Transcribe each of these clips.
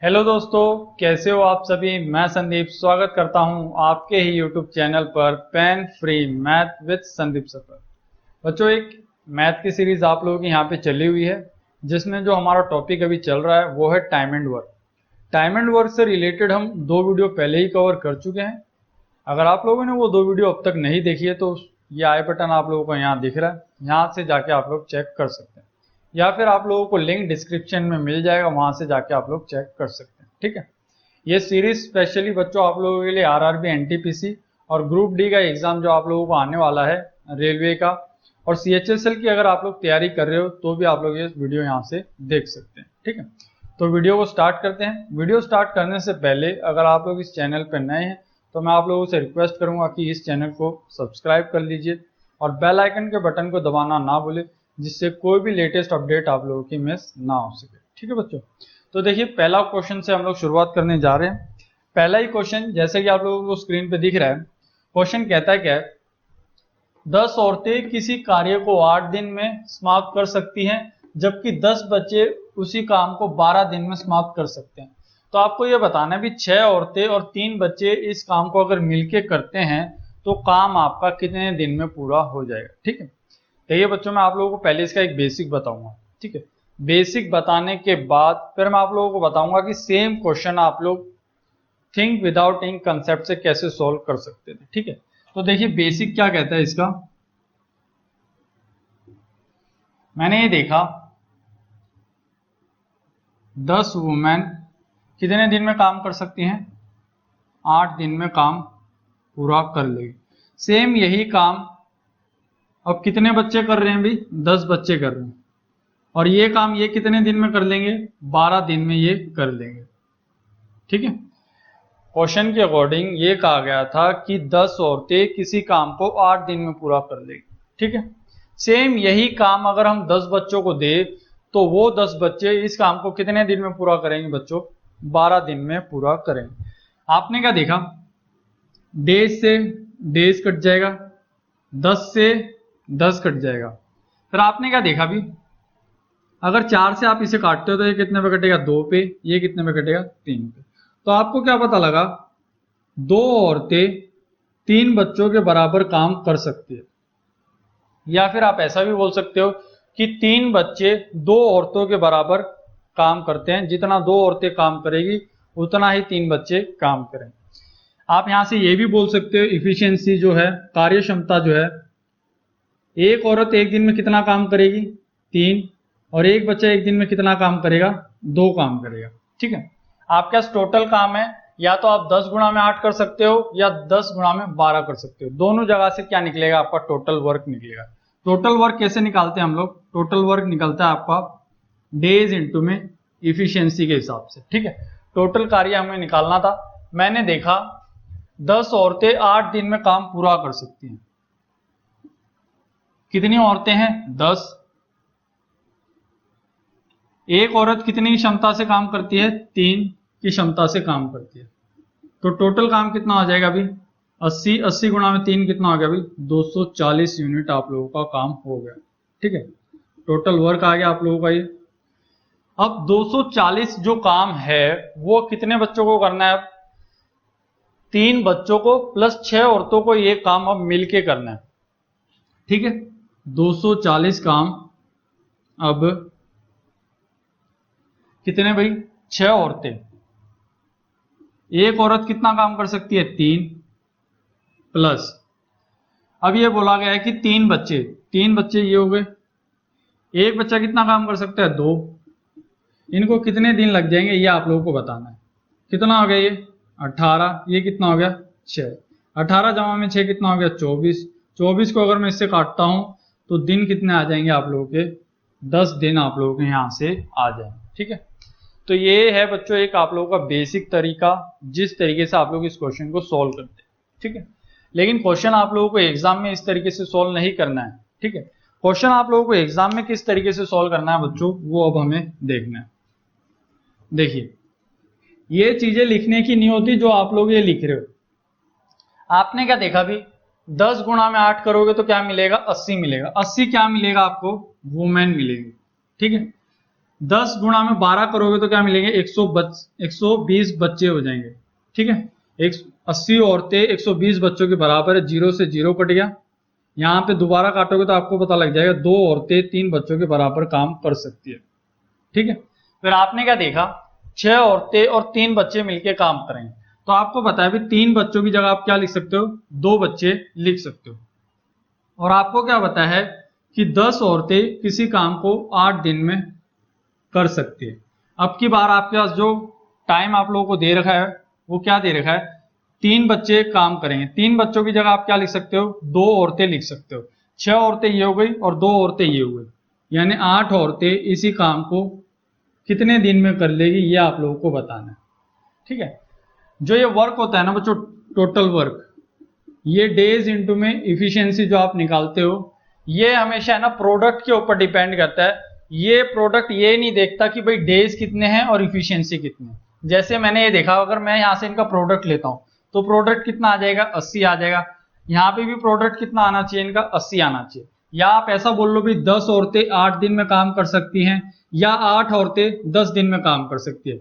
Hello दोस्तों, कैसे हो आप सभी। मैं संदीप स्वागत करता हूं आपके ही यूट्यूब चैनल पर pain free math with Sandeep sir पर। बच्चों, एक मैथ की सीरीज आप लोगों की यहाँ पे चली हुई है, जिसमें जो हमारा टॉपिक अभी चल रहा है वो है time and work. Time and work से रिलेटेड हम 2 वीडियो पहले ही कवर कर चुके हैं। अगर आप लोगों ने वो 2 वीडियो अब तक नहीं देखी है तो ये आई बटन आप लोगों को यहाँ दिख रहा है, यहाँ से जाके आप लोग चेक कर सकते हैं, या फिर आप लोगों को लिंक डिस्क्रिप्शन में मिल जाएगा, वहां से जाके आप लोग चेक कर सकते हैं। ठीक है, ये सीरीज स्पेशली बच्चों आप लोगों के लिए आरआरबी, एनटीपीसी और ग्रुप डी का एग्जाम जो आप लोगों को आने वाला है, रेलवे का और सीएचएसएल की अगर आप लोग तैयारी कर रहे हो तो भी आप लोग ये वीडियो यहाँ से देख सकते हैं। ठीक है, तो वीडियो को स्टार्ट करते हैं। वीडियो स्टार्ट करने से पहले अगर आप लोग इस चैनल पर नए हैं तो मैं आप लोगों से रिक्वेस्ट करूंगा कि इस चैनल को सब्सक्राइब कर लीजिए और बेल आइकन के बटन को दबाना ना भूलें, जिससे कोई भी लेटेस्ट अपडेट आप लोगों की मिस ना हो सके। ठीक है बच्चों, तो देखिए पहला क्वेश्चन से हम लोग शुरुआत करने जा रहे हैं। पहला ही क्वेश्चन जैसे कि आप लोगों को स्क्रीन पे दिख रहा है, क्वेश्चन कहता है क्या है, 10 औरतें किसी कार्य को 8 दिन में समाप्त कर सकती हैं, जबकि 10 बच्चे उसी काम को 12 दिन में समाप्त कर सकते हैं। तो आपको यह बताना है भी 6 औरतें और 3 बच्चे इस काम को अगर मिलके करते हैं तो काम आपका कितने दिन में पूरा हो जाएगा। ठीक है, तो ये बच्चों मैं आप लोगों को पहले इसका एक बेसिक बताऊंगा। ठीक है, बेसिक बताने के बाद फिर मैं आप लोगों को बताऊंगा कि सेम क्वेश्चन आप लोग थिंक विदाउट इंक कंसेप्ट से कैसे सॉल्व कर सकते थे। ठीक है, तो देखिए बेसिक क्या कहता है इसका। मैंने ये देखा 10 वुमेन कितने दिन में काम कर सकती हैं, 8 दिन में काम पूरा कर लेगी। सेम यही काम अब कितने बच्चे कर रहे हैं भाई, 10 बच्चे कर रहे हैं, और ये काम ये कितने दिन में कर लेंगे, 12 दिन में ये कर लेंगे। ठीक है, क्वेश्चन के अकॉर्डिंग ये कहा गया था कि 10 औरतें किसी काम को 8 दिन में पूरा कर लेगी। ठीक है, सेम यही काम अगर हम 10 बच्चों को दे तो वो 10 बच्चे इस काम को कितने दिन में पूरा करेंगे बच्चों, 12 दिन में पूरा करेंगे। आपने क्या देखा, डेज से डेज कट जाएगा, 10 से 10 कट जाएगा। फिर आपने क्या देखा भी, अगर 4 से आप इसे काटते हो तो ये कितने पे कटेगा, 2 पे, ये कितने पे कटेगा, 3 पे। तो आपको क्या पता लगा, 2 औरतें 3 बच्चों के बराबर काम कर सकती है, या फिर आप ऐसा भी बोल सकते हो कि 3 बच्चे 2 औरतों के बराबर काम करते हैं। जितना 2 औरतें काम करेगी उतना ही 3 बच्चे काम करेंगे। आप यहां से ये भी बोल सकते हो इफिशियंसी जो है, कार्य क्षमता जो है, एक औरत एक दिन में कितना काम करेगी, 3, और एक बच्चा एक दिन में कितना काम करेगा, 2 काम करेगा। ठीक है, आपके पास टोटल काम है, या तो आप 10 गुणा में 8 कर सकते हो या 10 गुणा में 12 कर सकते हो। दोनों जगह से क्या निकलेगा, आपका टोटल वर्क निकलेगा। टोटल वर्क कैसे निकालते हैं हम लोग, टोटल वर्क निकलता है आपका डेज इंटू में इफिशियंसी के हिसाब से। ठीक है, टोटल कार्य हमें निकालना था। मैंने देखा 10 औरतें 8 दिन में काम पूरा कर सकती हैं। कितनी औरतें हैं, 10। एक औरत कितनी क्षमता से काम करती है, 3 की क्षमता से काम करती है। तो टोटल काम कितना हो जाएगा अभी, 80, 80 गुणा में 3 कितना हो गया अभी, 240 यूनिट आप लोगों का काम हो गया। ठीक है, टोटल वर्क आ गया आप लोगों का ये। अब 240 जो काम है वो कितने बच्चों को करना है, अब 3 बच्चों को प्लस 6 औरतों को ये काम अब मिलके करना है। ठीक है, 240 काम अब कितने भाई, 6 औरतें, एक औरत कितना काम कर सकती है, 3, प्लस अब ये बोला गया है कि 3 बच्चे, 3 बच्चे ये हो गए, एक बच्चा कितना काम कर सकता है, 2। इनको कितने दिन लग जाएंगे ये आप लोगों को बताना है। कितना हो गया ये, 18, ये कितना हो गया, 6। 18 जमा में 6 कितना हो गया, 24। 24 को अगर मैं इससे काटता हूं तो दिन कितने आ जाएंगे आप लोगों के, 10 दिन आप लोगों के यहां से आ जाएंगे। ठीक है, तो ये है बच्चों एक आप लोगों का बेसिक तरीका, जिस तरीके से आप लोग इस क्वेश्चन को सॉल्व करते हैं। ठीक है, लेकिन क्वेश्चन आप लोगों को एग्जाम में इस तरीके से सॉल्व नहीं करना है। ठीक है, क्वेश्चन आप लोगों को एग्जाम में किस तरीके से सॉल्व करना है बच्चों, वो अब हमें देखना है। देखिए ये चीजें लिखने की नहीं होती जो आप लोग ये लिख रहे हो। आपने क्या देखा भी, 10 गुणा में 8 करोगे तो क्या मिलेगा, 80 मिलेगा। 80 क्या मिलेगा आपको, वुमेन मिलेगी। ठीक है, 10 गुणा में 12 करोगे तो क्या मिलेंगे, 120 बच्चे हो जाएंगे। ठीक है, 80 औरतें 120 बच्चों के बराबर है, 0 से 0 कट गया। यहाँ पे दोबारा काटोगे तो आपको पता लग जाएगा 2 औरतें 3 बच्चों के बराबर काम कर सकती है। ठीक है, फिर आपने क्या देखा, 6 औरतें और 3 बच्चे मिलकर काम करेंगे, तो आपको पता है भी 3 बच्चों की जगह आप क्या लिख सकते हो, 2 बच्चे लिख सकते हो। और आपको क्या पता है कि 10 औरतें किसी काम को 8 दिन में कर सकती है। अब की बार आपके पास जो टाइम आप लोगों को दे रखा है वो क्या दे रखा है, 3 बच्चे काम करेंगे। 3 बच्चों की जगह आप क्या लिख सकते हो, 2 औरतें लिख सकते हो। 6 औरतें ये हो गई और 2 औरतें ये हो गई, यानी 8 औरतें इसी काम को कितने दिन में कर लेगी, ये आप लोगों को बताना है। ठीक है, जो ये वर्क होता है ना बच्चों, टोटल वर्क, ये डेज इनटू में इफिशियंसी जो आप निकालते हो, ये हमेशा है ना प्रोडक्ट के ऊपर डिपेंड करता है। ये प्रोडक्ट ये नहीं देखता कि भाई डेज कितने हैं और इफिशियंसी कितनी है। जैसे मैंने ये देखा, अगर मैं यहाँ से इनका प्रोडक्ट लेता हूँ तो प्रोडक्ट कितना आ जाएगा, 80 आ जाएगा। यहाँ पे भी प्रोडक्ट कितना आना चाहिए, इनका 80 आना चाहिए। या आप ऐसा बोल लो भी 10 औरतें 8 दिन में काम कर सकती हैं, या 8 औरतें 10 दिन में काम कर सकती है।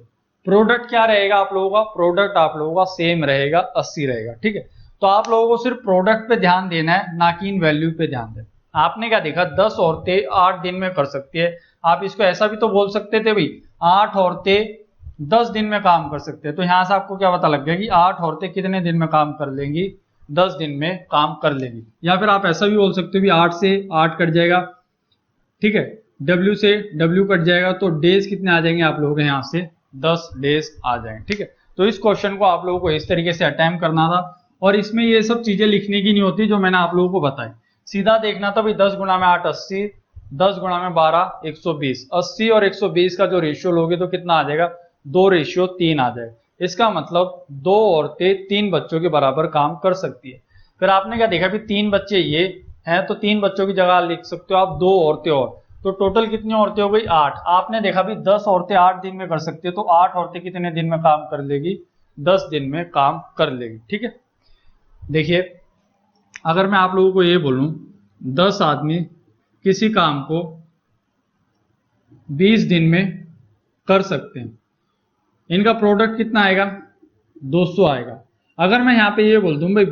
प्रोडक्ट क्या रहेगा आप लोगों का, प्रोडक्ट आप लोगों का सेम रहेगा, 80 रहेगा। ठीक है, तो आप लोगों को सिर्फ प्रोडक्ट पे ध्यान देना है, ना कि इन वैल्यू पे ध्यान देना। आपने क्या देखा, 10 औरतें 8 दिन में कर सकती है। आप इसको ऐसा भी तो बोल सकते थे भाई 8 औरतें 10 दिन में काम कर सकते हैं। तो यहां से आपको क्या पता लग गया कि 8 औरतें कितने दिन में काम कर लेंगी, 10 दिन में काम कर लेंगी। या फिर आप ऐसा भी बोल सकते हो भी 8 से 8 कट जाएगा, ठीक है, W से W कट जाएगा, तो डेज कितने आ जाएंगे आप लोगों के यहाँ से, 10 डेज आ जाएंगे। ठीक है, तो इस क्वेश्चन को आप लोगों को इस तरीके से अटेम्प्ट करना था, और इसमें ये सब चीजें लिखने की नहीं होती जो मैंने आप लोगों को बताई। सीधा देखना था भी 10 गुणा में 8 80, 10 गुणा में 12 120। 80 और 120 का जो रेशियो लोगे तो कितना आ जाएगा, 2:3 आ जाएगा। इसका मतलब 2 औरतें 3 बच्चों के बराबर काम कर सकती है। फिर आपने क्या देखा भी 3 बच्चे ये हैं, तो 3 बच्चों की जगह लिख सकते हो आप 2 औरतें और, तो टोटल कितनी औरतें हो गई, 8। आपने देखा भी 10 औरतें 8 दिन में कर सकती है, तो 8 औरतें कितने दिन में काम कर लेगी, 10 दिन में काम कर लेगी। ठीक है, देखिए अगर मैं आप लोगों को ये बोलूं 10 आदमी किसी काम को 20 दिन में कर सकते हैं, इनका प्रोडक्ट कितना आएगा, 200 आएगा। अगर मैं यहाँ पे ये बोल दूं भाई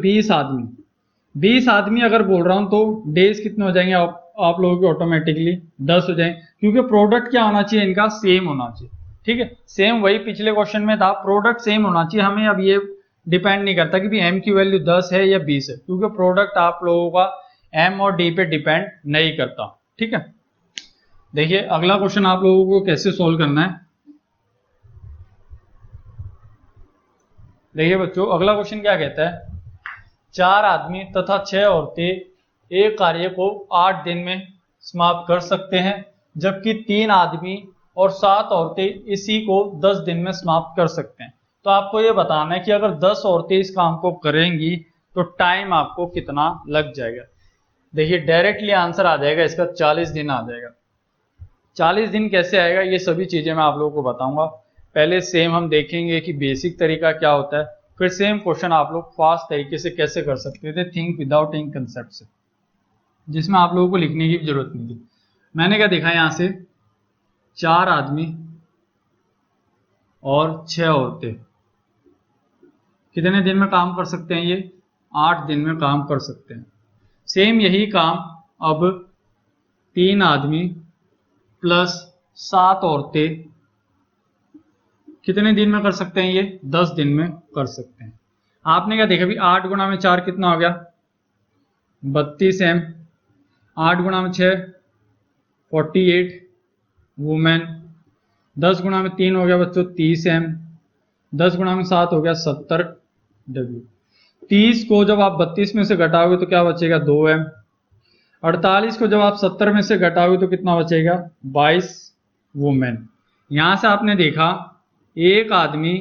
20 आदमी अगर बोल रहा हूं तो डेज कितने हो जाएंगे आप लोगों के, ऑटोमेटिकली 10 हो जाएंगे, क्योंकि प्रोडक्ट क्या होना चाहिए, इनका सेम होना चाहिए। ठीक है, सेम वही पिछले क्वेश्चन में था, प्रोडक्ट सेम होना चाहिए। हमें अब ये डिपेंड नहीं करता कि एम की वैल्यू 10 है या 20 है, क्योंकि प्रोडक्ट आप लोगों का एम और डी पे डिपेंड नहीं करता। ठीक है, देखिए अगला क्वेश्चन आप लोगों को कैसे सोल्व करना है। देखिए बच्चों अगला क्वेश्चन क्या कहता है, 4 आदमी तथा 6 औरतें एक कार्य को 8 दिन में समाप्त कर सकते हैं, जबकि 3 आदमी और 7 औरतें इसी को 10 दिन में समाप्त कर सकते हैं। तो आपको ये बताना है कि अगर 10 औरतें इस काम को करेंगी तो टाइम आपको कितना लग जाएगा। देखिए डायरेक्टली आंसर आ जाएगा इसका 40 दिन आ जाएगा। 40 दिन कैसे आएगा, ये सभी चीजें मैं आप लोगों को बताऊंगा। पहले सेम हम देखेंगे कि बेसिक तरीका क्या होता है, फिर सेम क्वेश्चन आप लोग फास्ट तरीके से कैसे कर सकते थे, थिंक विदाउट इन कंसेप्ट से, जिसमें आप लोगों को लिखने की भी जरूरत नहीं थी। मैंने क्या देखा यहां से, 4 आदमी और 6 औरतें कितने दिन में काम कर सकते हैं, ये 8 दिन में काम कर सकते हैं। सेम यही काम अब 3 आदमी प्लस 7 औरतें कितने दिन में कर सकते हैं, ये 10 दिन में कर सकते हैं। आपने क्या देखा भी 8 गुणा में 4 कितना हो गया, 32 एम, 8 गुणा में 6 48 वुमेन, 10 गुणा में 3 हो गया बच्चों 30 एम, 10 गुणा में 7 हो गया 70 डब्ल्यू। 30 को जब आप 32 में से घटाओगे तो क्या बचेगा, 2 एम। 48 को जब आप 70 में से घटाओगे तो कितना बचेगा, 22 वुमेन। यहां से आपने देखा एक आदमी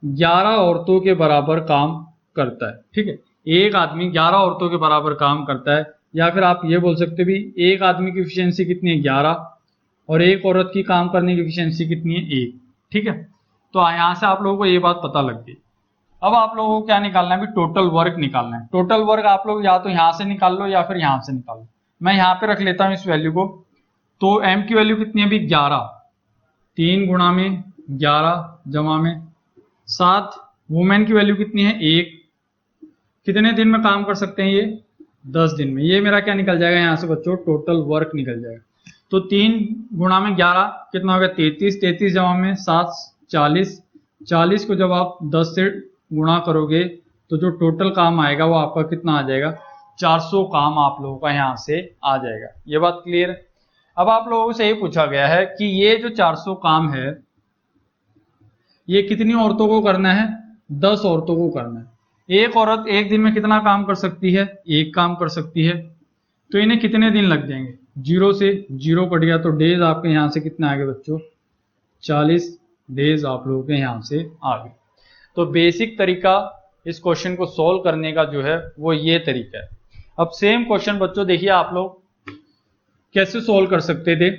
11 औरतों के बराबर काम करता है। ठीक है, एक आदमी 11 औरतों के बराबर काम करता है, या फिर आप ये बोल सकते हो भी एक आदमी की एफिशिएंसी कितनी है, 11, और एक औरत की काम करने की एफिशिएंसी कितनी है, 1। ठीक है, तो यहां से आप लोगों को ये बात पता लग गई। अब आप लोगों को क्या निकालना है, भी टोटल वर्क निकालना है। टोटल वर्क आप लोग या तो यहां से निकाल लो या फिर यहां से निकाल लो। मैं यहां पे रख लेता हूं इस वैल्यू को, तो एम की वैल्यू कितनी है भी 11, 3 गुणा में 11 जमा में 7, वुमेन की वैल्यू कितनी है 1, कितने दिन में काम कर सकते हैं ये 10 दिन में। ये मेरा क्या निकल जाएगा यहाँ से बच्चों, टोटल वर्क निकल जाएगा। तो 3 गुणा में 11 कितना हो गया 33, 33 जमा में 7 40, 40 को जब आप 10 से गुणा करोगे तो जो टोटल काम आएगा वो आपका कितना आ जाएगा 400 काम आप लोगों का यहाँ से आ जाएगा। ये बात क्लियर है। अब आप लोगों से ये पूछा गया है कि ये जो 400 काम है ये कितनी औरतों को करना है, 10 औरतों को करना है। एक औरत एक दिन में कितना काम कर सकती है, एक काम कर सकती है। तो इन्हें कितने दिन लग जाएंगे, 0 से 0 कट गया तो डेज आपके यहाँ से कितना आ गए बच्चों 40 डेज आप लोगों के यहाँ से आ गए। तो बेसिक तरीका इस क्वेश्चन को सॉल्व करने का जो है वो ये तरीका है। अब सेम क्वेश्चन बच्चों देखिए आप लोग कैसे सॉल्व कर सकते थे।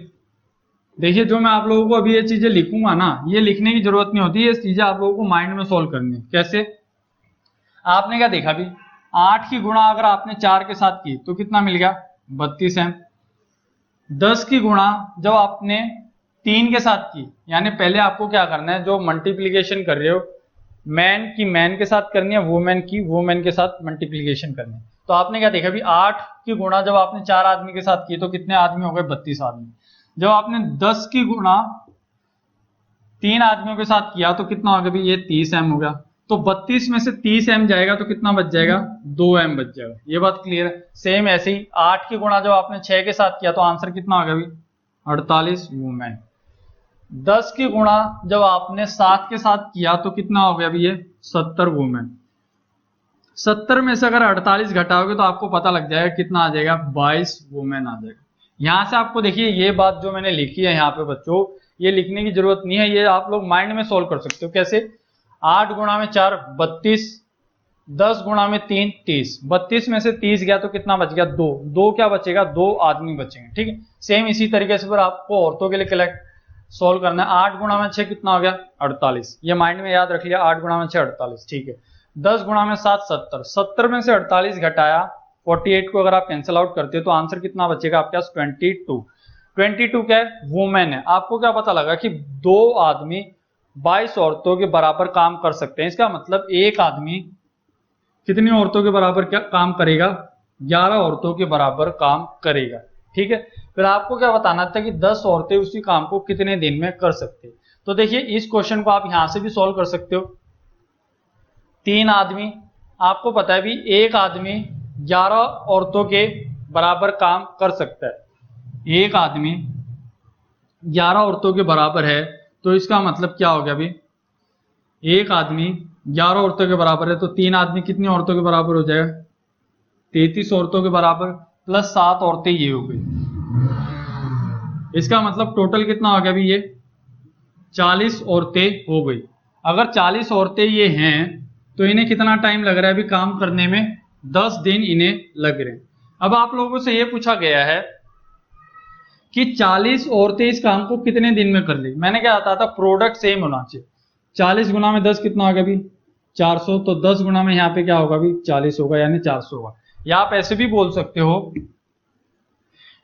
देखिए जो मैं आप लोगों को अभी ये चीजें लिखूंगा ना, ये लिखने की जरूरत नहीं होती, ये चीजें आप लोगों को माइंड में सॉल्व करनी है। कैसे, आपने क्या देखा अभी 8 की गुणा अगर आपने 4 के साथ की तो कितना मिल गया 32 एम। 10 की गुणा जब आपने 3 के साथ की, यानी पहले आपको क्या करना है, जो मल्टीप्लीकेशन कर रहे हो मैन की मैन के साथ करनी है, वुमेन की वुमेन के साथ मल्टीप्लीकेशन करनी है। तो आपने क्या देखा अभी 8 की गुणा जब आपने 4 आदमी के साथ की तो कितने आदमी हो गए 32 आदमी। जब आपने 10 की गुणा 3 आदमियों के साथ किया तो कितना हो गया भाई ये 30 एम हो गया। तो 32 में से 30 एम जाएगा तो कितना बच जाएगा 2 एम बच जाएगा। ये बात क्लियर है। सेम ऐसे ही 8 की गुणा जब आपने 6 के साथ किया तो आंसर कितना हो गया भाई 48 वुमेन। 10 की गुणा जब आपने 7 के साथ किया तो कितना हो गया अभी ये 70 वुमेन। 70 में से अगर 48 घटाओगे तो आपको पता लग जाएगा कितना आ जाएगा 22 वुमेन आ जाएगा। यहां से आपको देखिए ये बात जो मैंने लिखी है यहाँ पे बच्चों, ये लिखने की जरूरत नहीं है, ये आप लोग माइंड में सोल्व कर सकते हो। कैसे, 8 गुणा में 4 32, 10 गुणा में 3 30, 32 में से 30 गया तो कितना बच गया 2, 2 क्या बचेगा 2 आदमी बचेंगे। ठीक है, सेम इसी तरीके से फिर आपको औरतों के लिए कलेक्ट सोल्व करना है। 8 गुणा में 6 कितना हो गया 48, ये माइंड में याद रख लिया 8 गुणा में 6 48। ठीक है, 10 गुणा में 7 70, 70 में से 48 घटाया 48 को अगर आप कैंसिल आउट करते हो तो आंसर कितना बचेगा आपके पास 22। 22 क्या है वुमेन है। आपको क्या पता लगा कि 2 आदमी 22 औरतों के बराबर काम कर सकते हैं। इसका मतलब एक आदमी कितनी औरतों के बराबर क्या काम करेगा 11 औरतों के बराबर काम करेगा। ठीक है, फिर आपको क्या बताना था कि 10 औरतें उसी काम को कितने दिन में कर सकते हैं। तो देखिए इस क्वेश्चन को आप यहां से भी सॉल्व कर सकते हो। 3 आदमी, आपको पता है भी एक आदमी 11 औरतों के बराबर काम कर सकता है। एक आदमी 11 औरतों के बराबर है तो इसका मतलब क्या हो गया अभी, एक आदमी 11 औरतों के बराबर है तो 3 आदमी कितनी औरतों के बराबर हो जाएगा 33 औरतों के बराबर, प्लस 7 औरतें ये हो गई। इसका मतलब टोटल कितना हो गया अभी ये 40 औरतें हो गई। अगर 40 औरतें ये हैं तो इन्हें कितना टाइम लग रहा है अभी काम करने में, 10 दिन इन्हें लग रहे हैं। अब आप लोगों से ये पूछा गया है कि 40 औरतें इस काम को कितने दिन में कर ली। मैंने क्या बताया था प्रोडक्ट सेम होना चाहिए। 40 गुना में 10 कितना होगा अभी 400, तो 10 गुना में यहाँ पे क्या होगा अभी 40 होगा यानी 400 होगा। या आप ऐसे भी बोल सकते हो,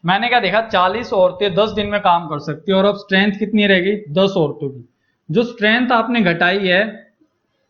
मैंने क्या देखा 40 औरतें 10 दिन में काम कर सकती है और अब स्ट्रेंथ कितनी रहेगी 10 औरतों की। जो स्ट्रेंथ आपने घटाई है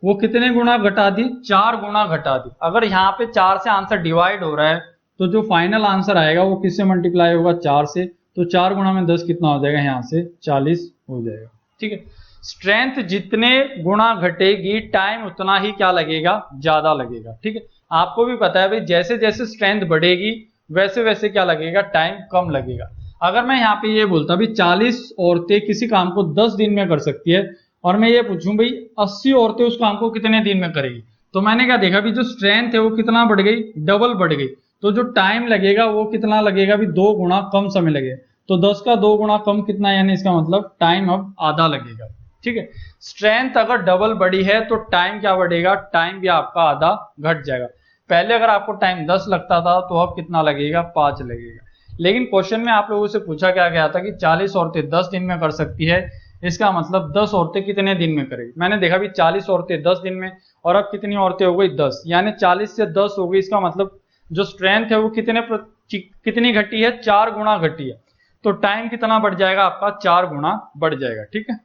वो कितने गुना घटा दी 4 गुना घटा दी। अगर यहाँ पे 4 से आंसर डिवाइड हो रहा है तो जो फाइनल आंसर आएगा वो किससे मल्टीप्लाई होगा 4 से, तो 4 गुना में 10 कितना हो जाएगा यहाँ से 40 हो जाएगा। ठीक है, स्ट्रेंथ जितने गुना घटेगी टाइम उतना ही क्या लगेगा ज्यादा लगेगा। ठीक है, आपको भी पता है भाई जैसे जैसे स्ट्रेंथ बढ़ेगी वैसे वैसे क्या लगेगा टाइम कम लगेगा। अगर मैं यहाँ पे ये बोलता भाई 40 औरतें किसी काम को 10 दिन में कर सकती है और मैं ये पूछूं भाई 80 औरतें उस काम को कितने दिन में करेगी, तो मैंने क्या देखा भी जो स्ट्रेंथ है वो कितना बढ़ गई डबल बढ़ गई, तो जो टाइम लगेगा वो कितना लगेगा भी 2 गुना कम समय लगेगा। तो 10 का 2 गुना कम कितना, यानी इसका मतलब टाइम अब आधा लगेगा। ठीक है, स्ट्रेंथ अगर डबल बढ़ी है तो टाइम क्या बढ़ेगा, टाइम भी आपका आधा घट जाएगा। पहले अगर आपको टाइम 10 लगता था तो अब कितना लगेगा 5 लगेगा। लेकिन क्वेश्चन में आप लोगों से पूछा क्या गया था कि 40 औरतें 10 दिन में कर सकती है, इसका मतलब 10 औरतें कितने दिन में करेगी। मैंने देखा भी 40 औरतें 10 दिन में और अब कितनी औरतें हो गई 10, यानी 40 से 10 हो गई। इसका मतलब जो स्ट्रेंथ है वो कितनी घटी है 4 गुना घटी है। तो टाइम कितना बढ़ जाएगा आपका, 4 गुना बढ़ जाएगा। ठीक है,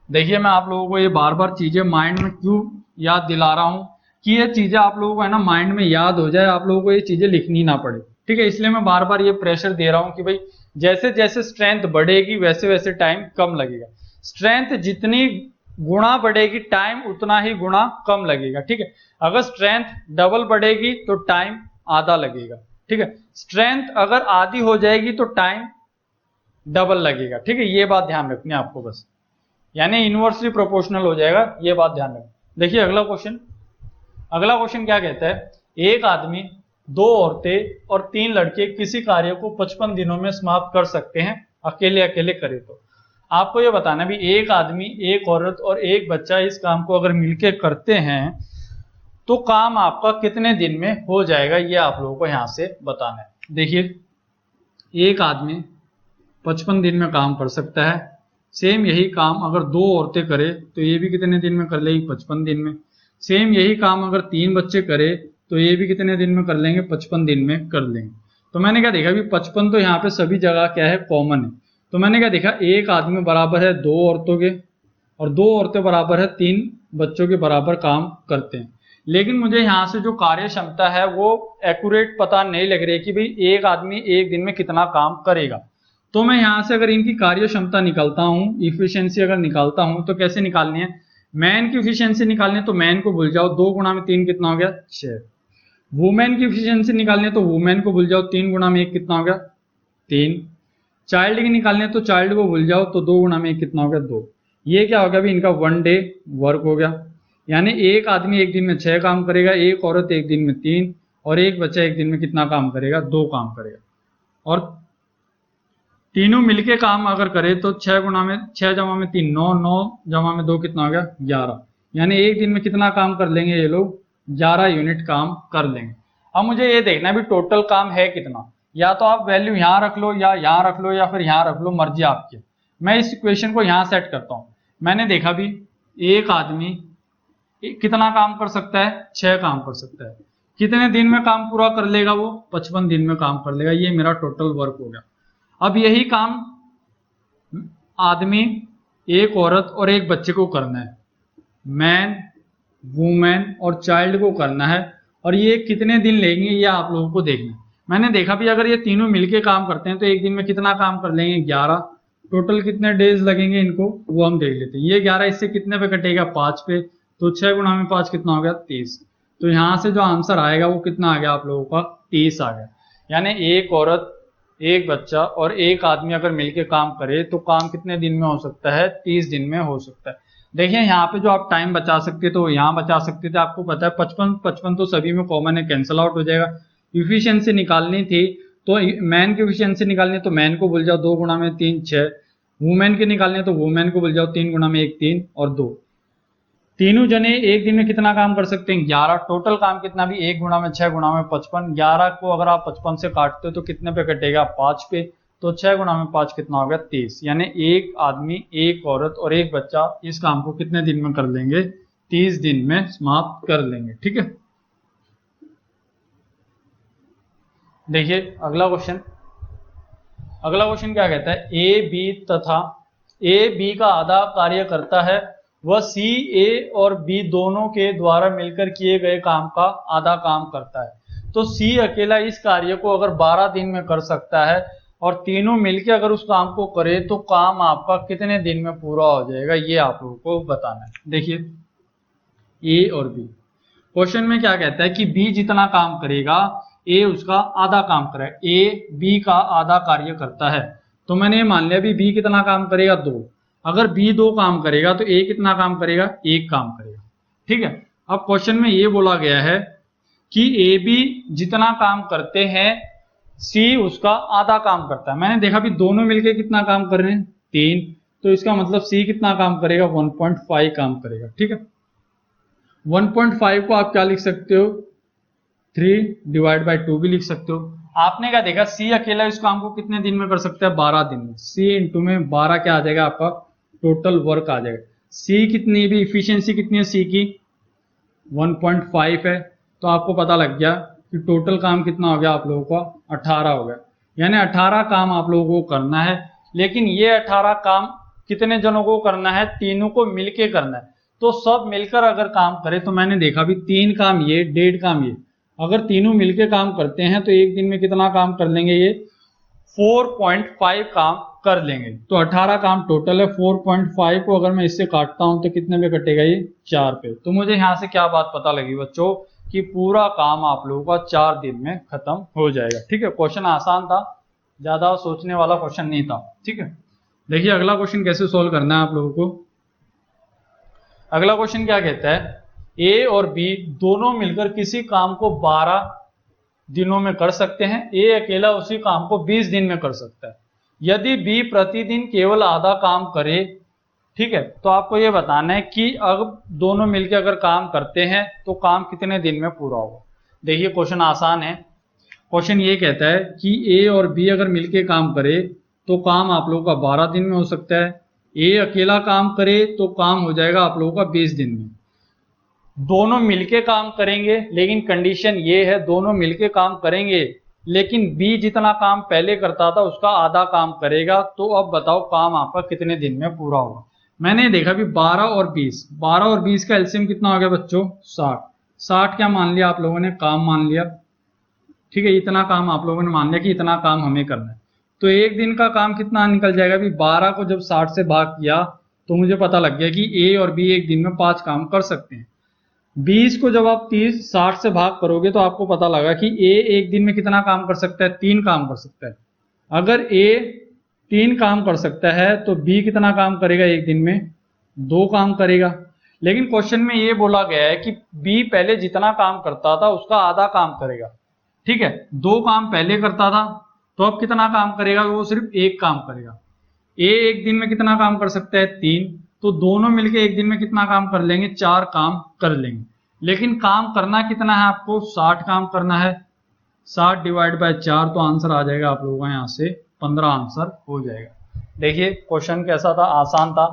देखिए मैं आप लोगों को ये बार बार चीजें माइंड में क्यों याद दिला रहा हूं कि ये चीजें आप लोगों को है ना माइंड में याद हो जाए, आप लोगों को ये चीजें लिखनी ना पड़े। ठीक है, इसलिए मैं बार बार ये प्रेशर दे रहा हूं कि भाई जैसे जैसे स्ट्रेंथ बढ़ेगी वैसे वैसे टाइम कम लगेगा। स्ट्रेंथ जितनी गुणा बढ़ेगी टाइम उतना ही गुणा कम लगेगा। ठीक है, अगर स्ट्रेंथ डबल बढ़ेगी तो टाइम आधा लगेगा। ठीक है, स्ट्रेंथ अगर आधी हो जाएगी तो टाइम डबल लगेगा। ठीक है, ये बात ध्यान रखनी है आपको बस, यानी इनवर्सली प्रोपोर्शनल हो जाएगा, ये बात ध्यान रखना। देखिए अगला क्वेश्चन क्या कहता है, एक आदमी, 2 औरतें और 3 लड़के किसी कार्य को 55 दिनों में समाप्त कर सकते हैं, अकेले अकेले करे तो। आपको ये बताना भी एक आदमी, एक औरत और एक बच्चा इस काम को अगर मिलके करते हैं तो काम आपका कितने दिन में हो जाएगा, ये आप लोगों को यहां से बताना है। देखिए एक आदमी 55 दिन में काम कर सकता है, सेम यही काम अगर 2 औरतें करे तो ये भी कितने दिन में कर लेगी, 55 दिन में। सेम यही काम अगर 3 बच्चे करे तो ये भी कितने दिन में कर लेंगे, 55 दिन में कर लेंगे। तो मैंने क्या देखा भी 55 तो यहाँ पे सभी जगह क्या है, कॉमन है। तो मैंने क्या देखा, एक आदमी बराबर है 2 औरतों के और 2 औरतें बराबर है 3 बच्चों के बराबर काम करते हैं। लेकिन मुझे यहाँ से जो कार्य क्षमता है वो एक्यूरेट पता नहीं लग रही है कि भाई एक आदमी एक दिन में कितना काम करेगा। तो मैं यहाँ से अगर इनकी कार्य क्षमता निकालता हूँ, इफिशियंसी अगर निकालता हूँ तो कैसे निकालनी है, मैन की इफिशियंसी निकालनी है तो मैन को भूल जाओ, 2 गुणा में 3 कितना हो गया, 6। वुमेन की इफिशियंसी निकालनी है तो वुमेन को भूल जाओ, 3 गुणा में 1 कितना हो गया, 3। चाइल्ड की निकालनी है तो चाइल्ड को भूल जाओ तो 2 गुणा में 1 कितना हो गया, 2। ये क्या हो गया भी, इनका 1 डे वर्क हो गया। यानी एक आदमी एक दिन में 6 काम करेगा, एक औरत एक दिन में 3 और एक बच्चा एक दिन में कितना काम करेगा, 2 काम करेगा। और तीनों मिलके काम अगर करे तो 6 गुणा में 6 जमा में 3 9, 9 जमा में 2 कितना हो गया, 11। यानी एक दिन में कितना काम कर लेंगे ये लोग, 11 यूनिट काम कर लेंगे। अब मुझे ये देखना है भी टोटल काम है कितना, या तो आप वैल्यू यहाँ रख लो या यहाँ रख लो या फिर यहाँ रख लो, मर्जी आपकी। मैं इस इक्वेशन को यहाँ सेट करता हूँ। मैंने देखा भी एक आदमी कितना काम कर सकता है, 6 काम कर सकता है। कितने दिन में काम पूरा कर लेगा वो, 55 दिन में काम कर लेगा। ये मेरा टोटल वर्क हो गया। अब यही काम आदमी, एक औरत और एक बच्चे को करना है, मैन, वुमेन और चाइल्ड को करना है। और ये कितने दिन लेंगे ये आप लोगों को देखना है। मैंने देखा भी अगर ये तीनों मिलके काम करते हैं तो एक दिन में कितना काम कर लेंगे, 11। टोटल कितने डेज लगेंगे इनको वो हम देख लेते हैं। ये 11 इससे कितने पे कटेगा, 5 पे, तो 6 गुणा में 5 कितना हो गया, 30। तो यहां से जो आंसर आएगा वो कितना आ गया आप लोगों का, 30 आ गया। यानी एक औरत, एक बच्चा और एक आदमी अगर मिलके काम करे तो काम कितने दिन में हो सकता है, 30 दिन में हो सकता है। देखिए यहाँ पे जो आप टाइम बचा सकते तो यहाँ बचा सकते थे। आपको पता है 55 तो सभी में कॉमन है, कैंसिल आउट हो जाएगा। इफिशियंसी निकालनी थी तो मैन की इफिशियंसी निकालनी तो मैन को भूल जाओ, 2 गुणा में 3 6। वुमेन की निकालनी तो वुमेन को भूल जाओ, 3 गुणा में 1 3 और 2। तीनों जने एक दिन में कितना काम कर सकते हैं, 11। टोटल काम कितना भी, 1 गुणा में 6 गुणा में 55। 11 को अगर आप 55 से काटते हो तो कितने पे कटेगा, 5 पे। तो 6 गुणा में 5 कितना हो गया, 30। यानी एक आदमी, एक औरत और एक बच्चा इस काम को कितने दिन में कर लेंगे, 30 दिन में समाप्त कर लेंगे। ठीक है, देखिए अगला क्वेश्चन क्या कहता है, ए बी का आधा कार्य करता है, वह सी, ए और बी दोनों के द्वारा मिलकर किए गए काम का आधा काम करता है। तो सी अकेला इस कार्य को अगर 12 दिन में कर सकता है और तीनों मिलकर अगर उस काम को करे तो काम आपका कितने दिन में पूरा हो जाएगा, ये आप लोगों को बताना है। देखिए ए और बी, क्वेश्चन में क्या कहता है कि बी जितना काम करेगा ए उसका आधा काम करेगा। ए बी का आधा कार्य करता है, तो मैंने ये मान लिया भी बी कितना काम करेगा, 2। अगर बी 2 काम करेगा तो ए कितना काम करेगा, 1 काम करेगा। ठीक है, अब क्वेश्चन में ये बोला गया है कि ए बी जितना काम करते हैं सी उसका आधा काम करता है। मैंने देखा भी दोनों मिलके कितना काम कर रहे हैं, 3। तो इसका मतलब सी कितना काम करेगा, 1.5 काम करेगा। ठीक है, 1.5 को आप क्या लिख सकते हो, 3/2 भी लिख सकते हो। आपने क्या देखा, सी अकेला इस काम को कितने दिन में कर सकता है, 12 दिन में। सी इंटू में 12 क्या आ जाएगा आपका, टोटल वर्क आ जाएगा। सी कितनी भी, इफिशियंसी कितनी है सी की, 1.5 है। तो आपको पता लग गया कि टोटल काम कितना हो गया आप लोगों का, 18 हो गया। यानी 18 काम आप लोगों को करना है। लेकिन ये 18 काम कितने जनों को करना है? तीनों को मिलके करना है। तो सब मिलकर अगर काम करे तो मैंने देखा भी 3 काम ये, 1.5 काम ये, अगर तीनों मिलके काम करते हैं तो एक दिन में कितना काम कर लेंगे? ये 4.5 काम कर लेंगे। तो 18 काम टोटल है। 4.5 को अगर मैं इससे काटता हूं तो कितने पे कटेगा? ये 4 पे। तो मुझे यहां से क्या बात पता लगी बच्चों कि पूरा काम आप लोगों का 4 दिन में खत्म हो जाएगा। ठीक है, क्वेश्चन आसान था, ज्यादा सोचने वाला क्वेश्चन नहीं था। ठीक है, देखिए अगला क्वेश्चन कैसे सोल्व करना है आप लोगों को। अगला क्वेश्चन क्या कहता है? ए और बी दोनों मिलकर किसी काम को 12 दिनों में कर सकते हैं। ए अकेला उसी काम को 20 दिन में कर सकता है। यदि बी प्रतिदिन केवल आधा काम करे, ठीक है, तो आपको ये बताना है कि अब दोनों मिलकर अगर काम करते हैं तो काम कितने दिन में पूरा होगा। देखिए क्वेश्चन आसान है। क्वेश्चन ये कहता है कि ए और बी अगर मिलकर काम करे तो काम आप लोगों का 12 दिन में हो सकता है। ए अकेला काम करे तो काम हो जाएगा आप लोगों का 20 दिन में। दोनों मिलके काम करेंगे, लेकिन कंडीशन ये है दोनों मिलके काम करेंगे लेकिन बी जितना काम पहले करता था उसका आधा काम करेगा। तो अब बताओ काम आपका कितने दिन में पूरा होगा। मैंने देखा भी 12 और 20, 12 और 20 का एलसीएम कितना हो गया बच्चों? 60। 60 क्या मान लिया आप लोगों ने? काम मान लिया। ठीक है, इतना काम आप लोगों ने मान लिया कि इतना काम हमें करना है। तो एक दिन का काम कितना निकल जाएगा? भी 12 को जब 60 से भाग किया तो मुझे पता लग गया कि ए और बी एक दिन में 5 काम कर सकते हैं। 20 को जब आप 60 से भाग करोगे तो आपको पता लगा कि ए एक दिन में कितना काम कर सकता है? 3 काम कर सकता है। अगर ए 3 काम कर सकता है तो बी कितना काम करेगा एक दिन में? 2 काम करेगा। लेकिन क्वेश्चन में ये बोला गया है कि बी पहले जितना काम करता था उसका आधा काम करेगा। ठीक है, 2 काम पहले करता था तो अब कितना काम करेगा? वो सिर्फ 1 काम करेगा। ए एक दिन में कितना काम कर सकता है? 3। तो दोनों मिलके एक दिन में कितना काम कर लेंगे? 4 काम कर लेंगे। लेकिन काम करना कितना है आपको? 60 काम करना है। 60 डिवाइड बाय 4 तो आंसर आ जाएगा आप लोगों का यहाँ से 15 आंसर हो जाएगा। देखिए क्वेश्चन कैसा था? आसान था।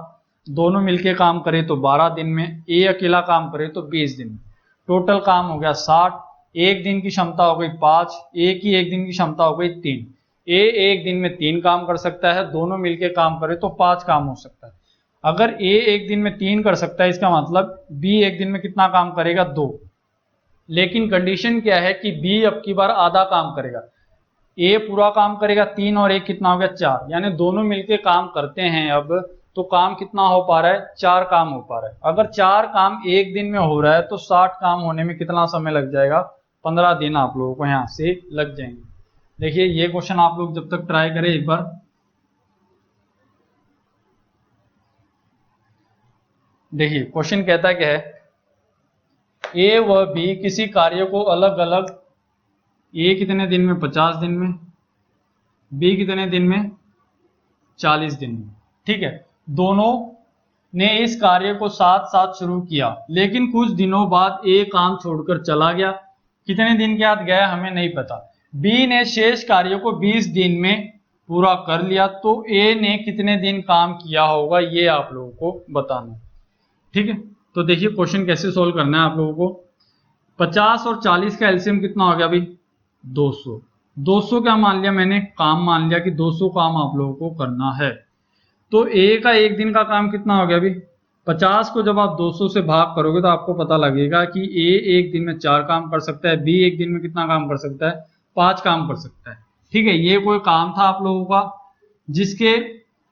दोनों मिलके काम करे तो 12 दिन में, ए अकेला काम करे तो 20 दिन में। टोटल काम हो गया 60। एक दिन की क्षमता हो गई 5, ए की एक दिन की क्षमता हो गई 3। ए एक दिन में 3 काम कर सकता है, दोनों मिलके काम करे तो 5 काम हो सकता है। अगर ए एक दिन में 3 कर सकता है इसका मतलब बी एक दिन में कितना काम करेगा? 2। लेकिन कंडीशन क्या है कि बी अब की बार आधा काम करेगा। ए पूरा काम करेगा 3 और 1 कितना हो गया? 4। यानी दोनों मिलके काम करते हैं अब तो काम कितना हो पा रहा है? 4 काम हो पा रहा है। अगर 4 काम एक दिन में हो रहा है तो 60 काम होने में कितना समय लग जाएगा? 15 दिन आप लोगों को यहाँ से लग जाएंगे। देखिए ये क्वेश्चन आप लोग जब तक ट्राई करें एक बार। देखिए क्वेश्चन कहता क्या है? ए व बी किसी कार्य को अलग अलग, ए कितने दिन में? 50 दिन में। बी कितने दिन में? 40 दिन में। ठीक है, दोनों ने इस कार्य को साथ साथ शुरू किया लेकिन कुछ दिनों बाद ए काम छोड़कर चला गया। कितने दिन के बाद गया हमें नहीं पता। बी ने शेष कार्यों को 20 दिन में पूरा कर लिया। तो ए ने कितने दिन काम किया होगा ये आप लोगों को बताना है। ठीक है, तो देखिए क्वेश्चन कैसे सोल्व करना है आप लोगों को। 50 और 40 का एलसीएम कितना हो गया भाई? 200। 200 क्या मान लिया मैंने? काम मान लिया कि 200 काम आप लोगों को करना है। तो ए का एक दिन का काम कितना हो गया भाई? 50 को जब आप 200 से भाग करोगे तो आपको पता लगेगा कि ए एक दिन में 4 काम कर सकता है, बी एक दिन में कितना काम कर सकता है? 5 काम कर सकता है। ठीक है, ये कोई काम था आप लोगों का जिसके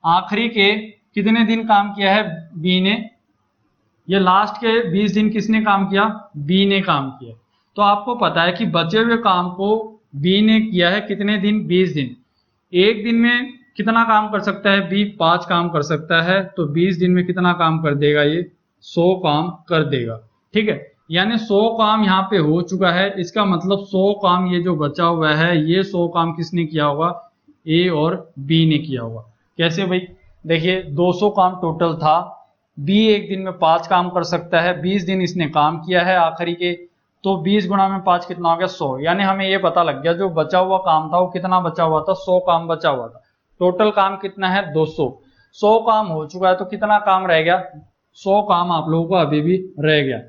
आखिरी के कितने दिन काम किया है? बी ने। ये लास्ट के 20 दिन किसने काम किया? बी ने काम किया। तो आपको पता है कि बचे हुए काम को बी ने किया है कितने दिन? 20 दिन। एक दिन में कितना काम कर सकता है बी? 5 काम कर सकता है। तो 20 दिन में कितना काम कर देगा ये? 100 काम कर देगा। ठीक है, यानी 100 काम यहाँ पे हो चुका है। इसका मतलब 100 काम ये जो बचा हुआ है ये 100 काम किसने किया होगा? ए और बी ने किया होगा। कैसे भाई? देखिए 200 काम टोटल था। बी एक दिन में 5 काम कर सकता है, 20 दिन इसने काम किया है आखिरी के। तो 20 गुणा में 5 कितना हो गया? 100। यानी हमें ये पता लग गया जो बचा हुआ काम था वो कितना बचा हुआ था? 100 काम बचा हुआ था। टोटल काम कितना है? 200। 100 काम हो चुका है तो कितना काम रह गया? 100 काम आप लोगों को अभी भी रह गया।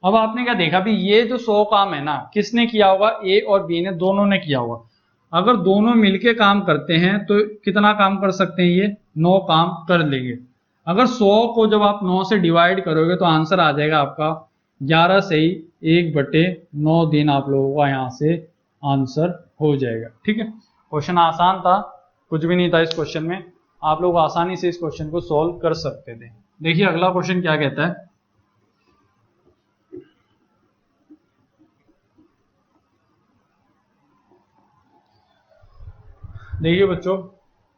अब आपने क्या देखा भी ये जो 100 काम है ना किसने किया होगा? ए और बी ने दोनों ने किया होगा। अगर दोनों मिलके काम करते हैं तो कितना काम कर सकते हैं, ये 9 काम कर लेंगे। अगर 100 को जब आप 9 से डिवाइड करोगे तो आंसर आ जाएगा आपका 11 से ही 1/9 दिन आप लोगों का यहाँ से आंसर हो जाएगा। ठीक है, क्वेश्चन आसान था, कुछ भी नहीं था इस क्वेश्चन में, आप लोग आसानी से इस क्वेश्चन को सॉल्व कर सकते थे। देखिए अगला क्वेश्चन क्या कहता है। देखिए बच्चों,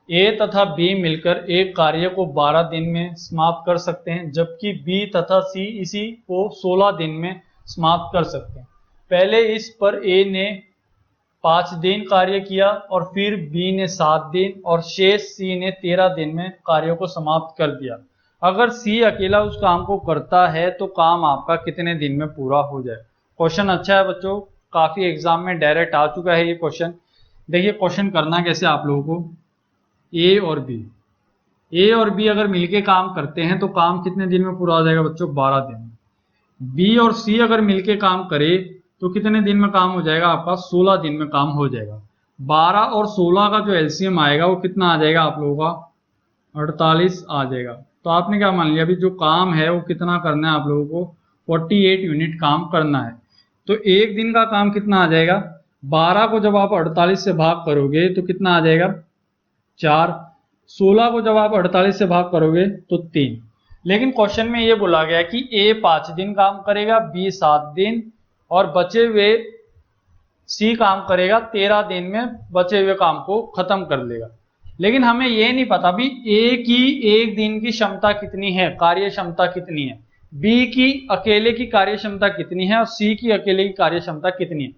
ए तथा बी मिलकर एक कार्य को 12 दिन में समाप्त कर सकते हैं, जबकि बी तथा सी इसी को 16 दिन में समाप्त कर सकते हैं। पहले इस पर ए ने 5 दिन कार्य किया और फिर बी ने 7 दिन और शेष सी ने 13 दिन में कार्य को समाप्त कर दिया। अगर सी अकेला उस काम को करता है तो काम आपका कितने दिन में पूरा हो जाए। क्वेश्चन अच्छा है बच्चों, काफी एग्जाम में डायरेक्ट आ चुका है ये क्वेश्चन। देखिए क्वेश्चन करना कैसे आप लोगों को, ए और बी अगर मिलके काम करते हैं तो काम कितने दिन में पूरा हो जाएगा बच्चों, 12 दिन में। बी और सी अगर मिलके काम करे तो कितने दिन में काम हो जाएगा आपका, 16 दिन में काम हो जाएगा। 12 और 16 का जो एलसीएम आएगा वो कितना आ जाएगा आप लोगों का, 48 आ जाएगा। तो आपने क्या मान लिया, अभी जो काम है वो कितना करना है आप लोगों को, 48 यूनिट काम करना है। तो एक दिन का काम कितना आ जाएगा, 12 को जब आप 48 से भाग करोगे तो कितना आ जाएगा, 4। 16 को जब आप 48 से भाग करोगे तो 3। लेकिन क्वेश्चन में ये बोला गया कि ए 5 दिन काम करेगा, बी 7 दिन और बचे हुए सी काम करेगा 13 दिन में, बचे हुए काम को खत्म कर लेगा। लेकिन हमें ये नहीं पता भी ए की एक दिन की क्षमता कितनी है, कार्य क्षमता कितनी है, बी की अकेले की कार्य क्षमता कितनी है और सी की अकेले की कार्य क्षमता कितनी है।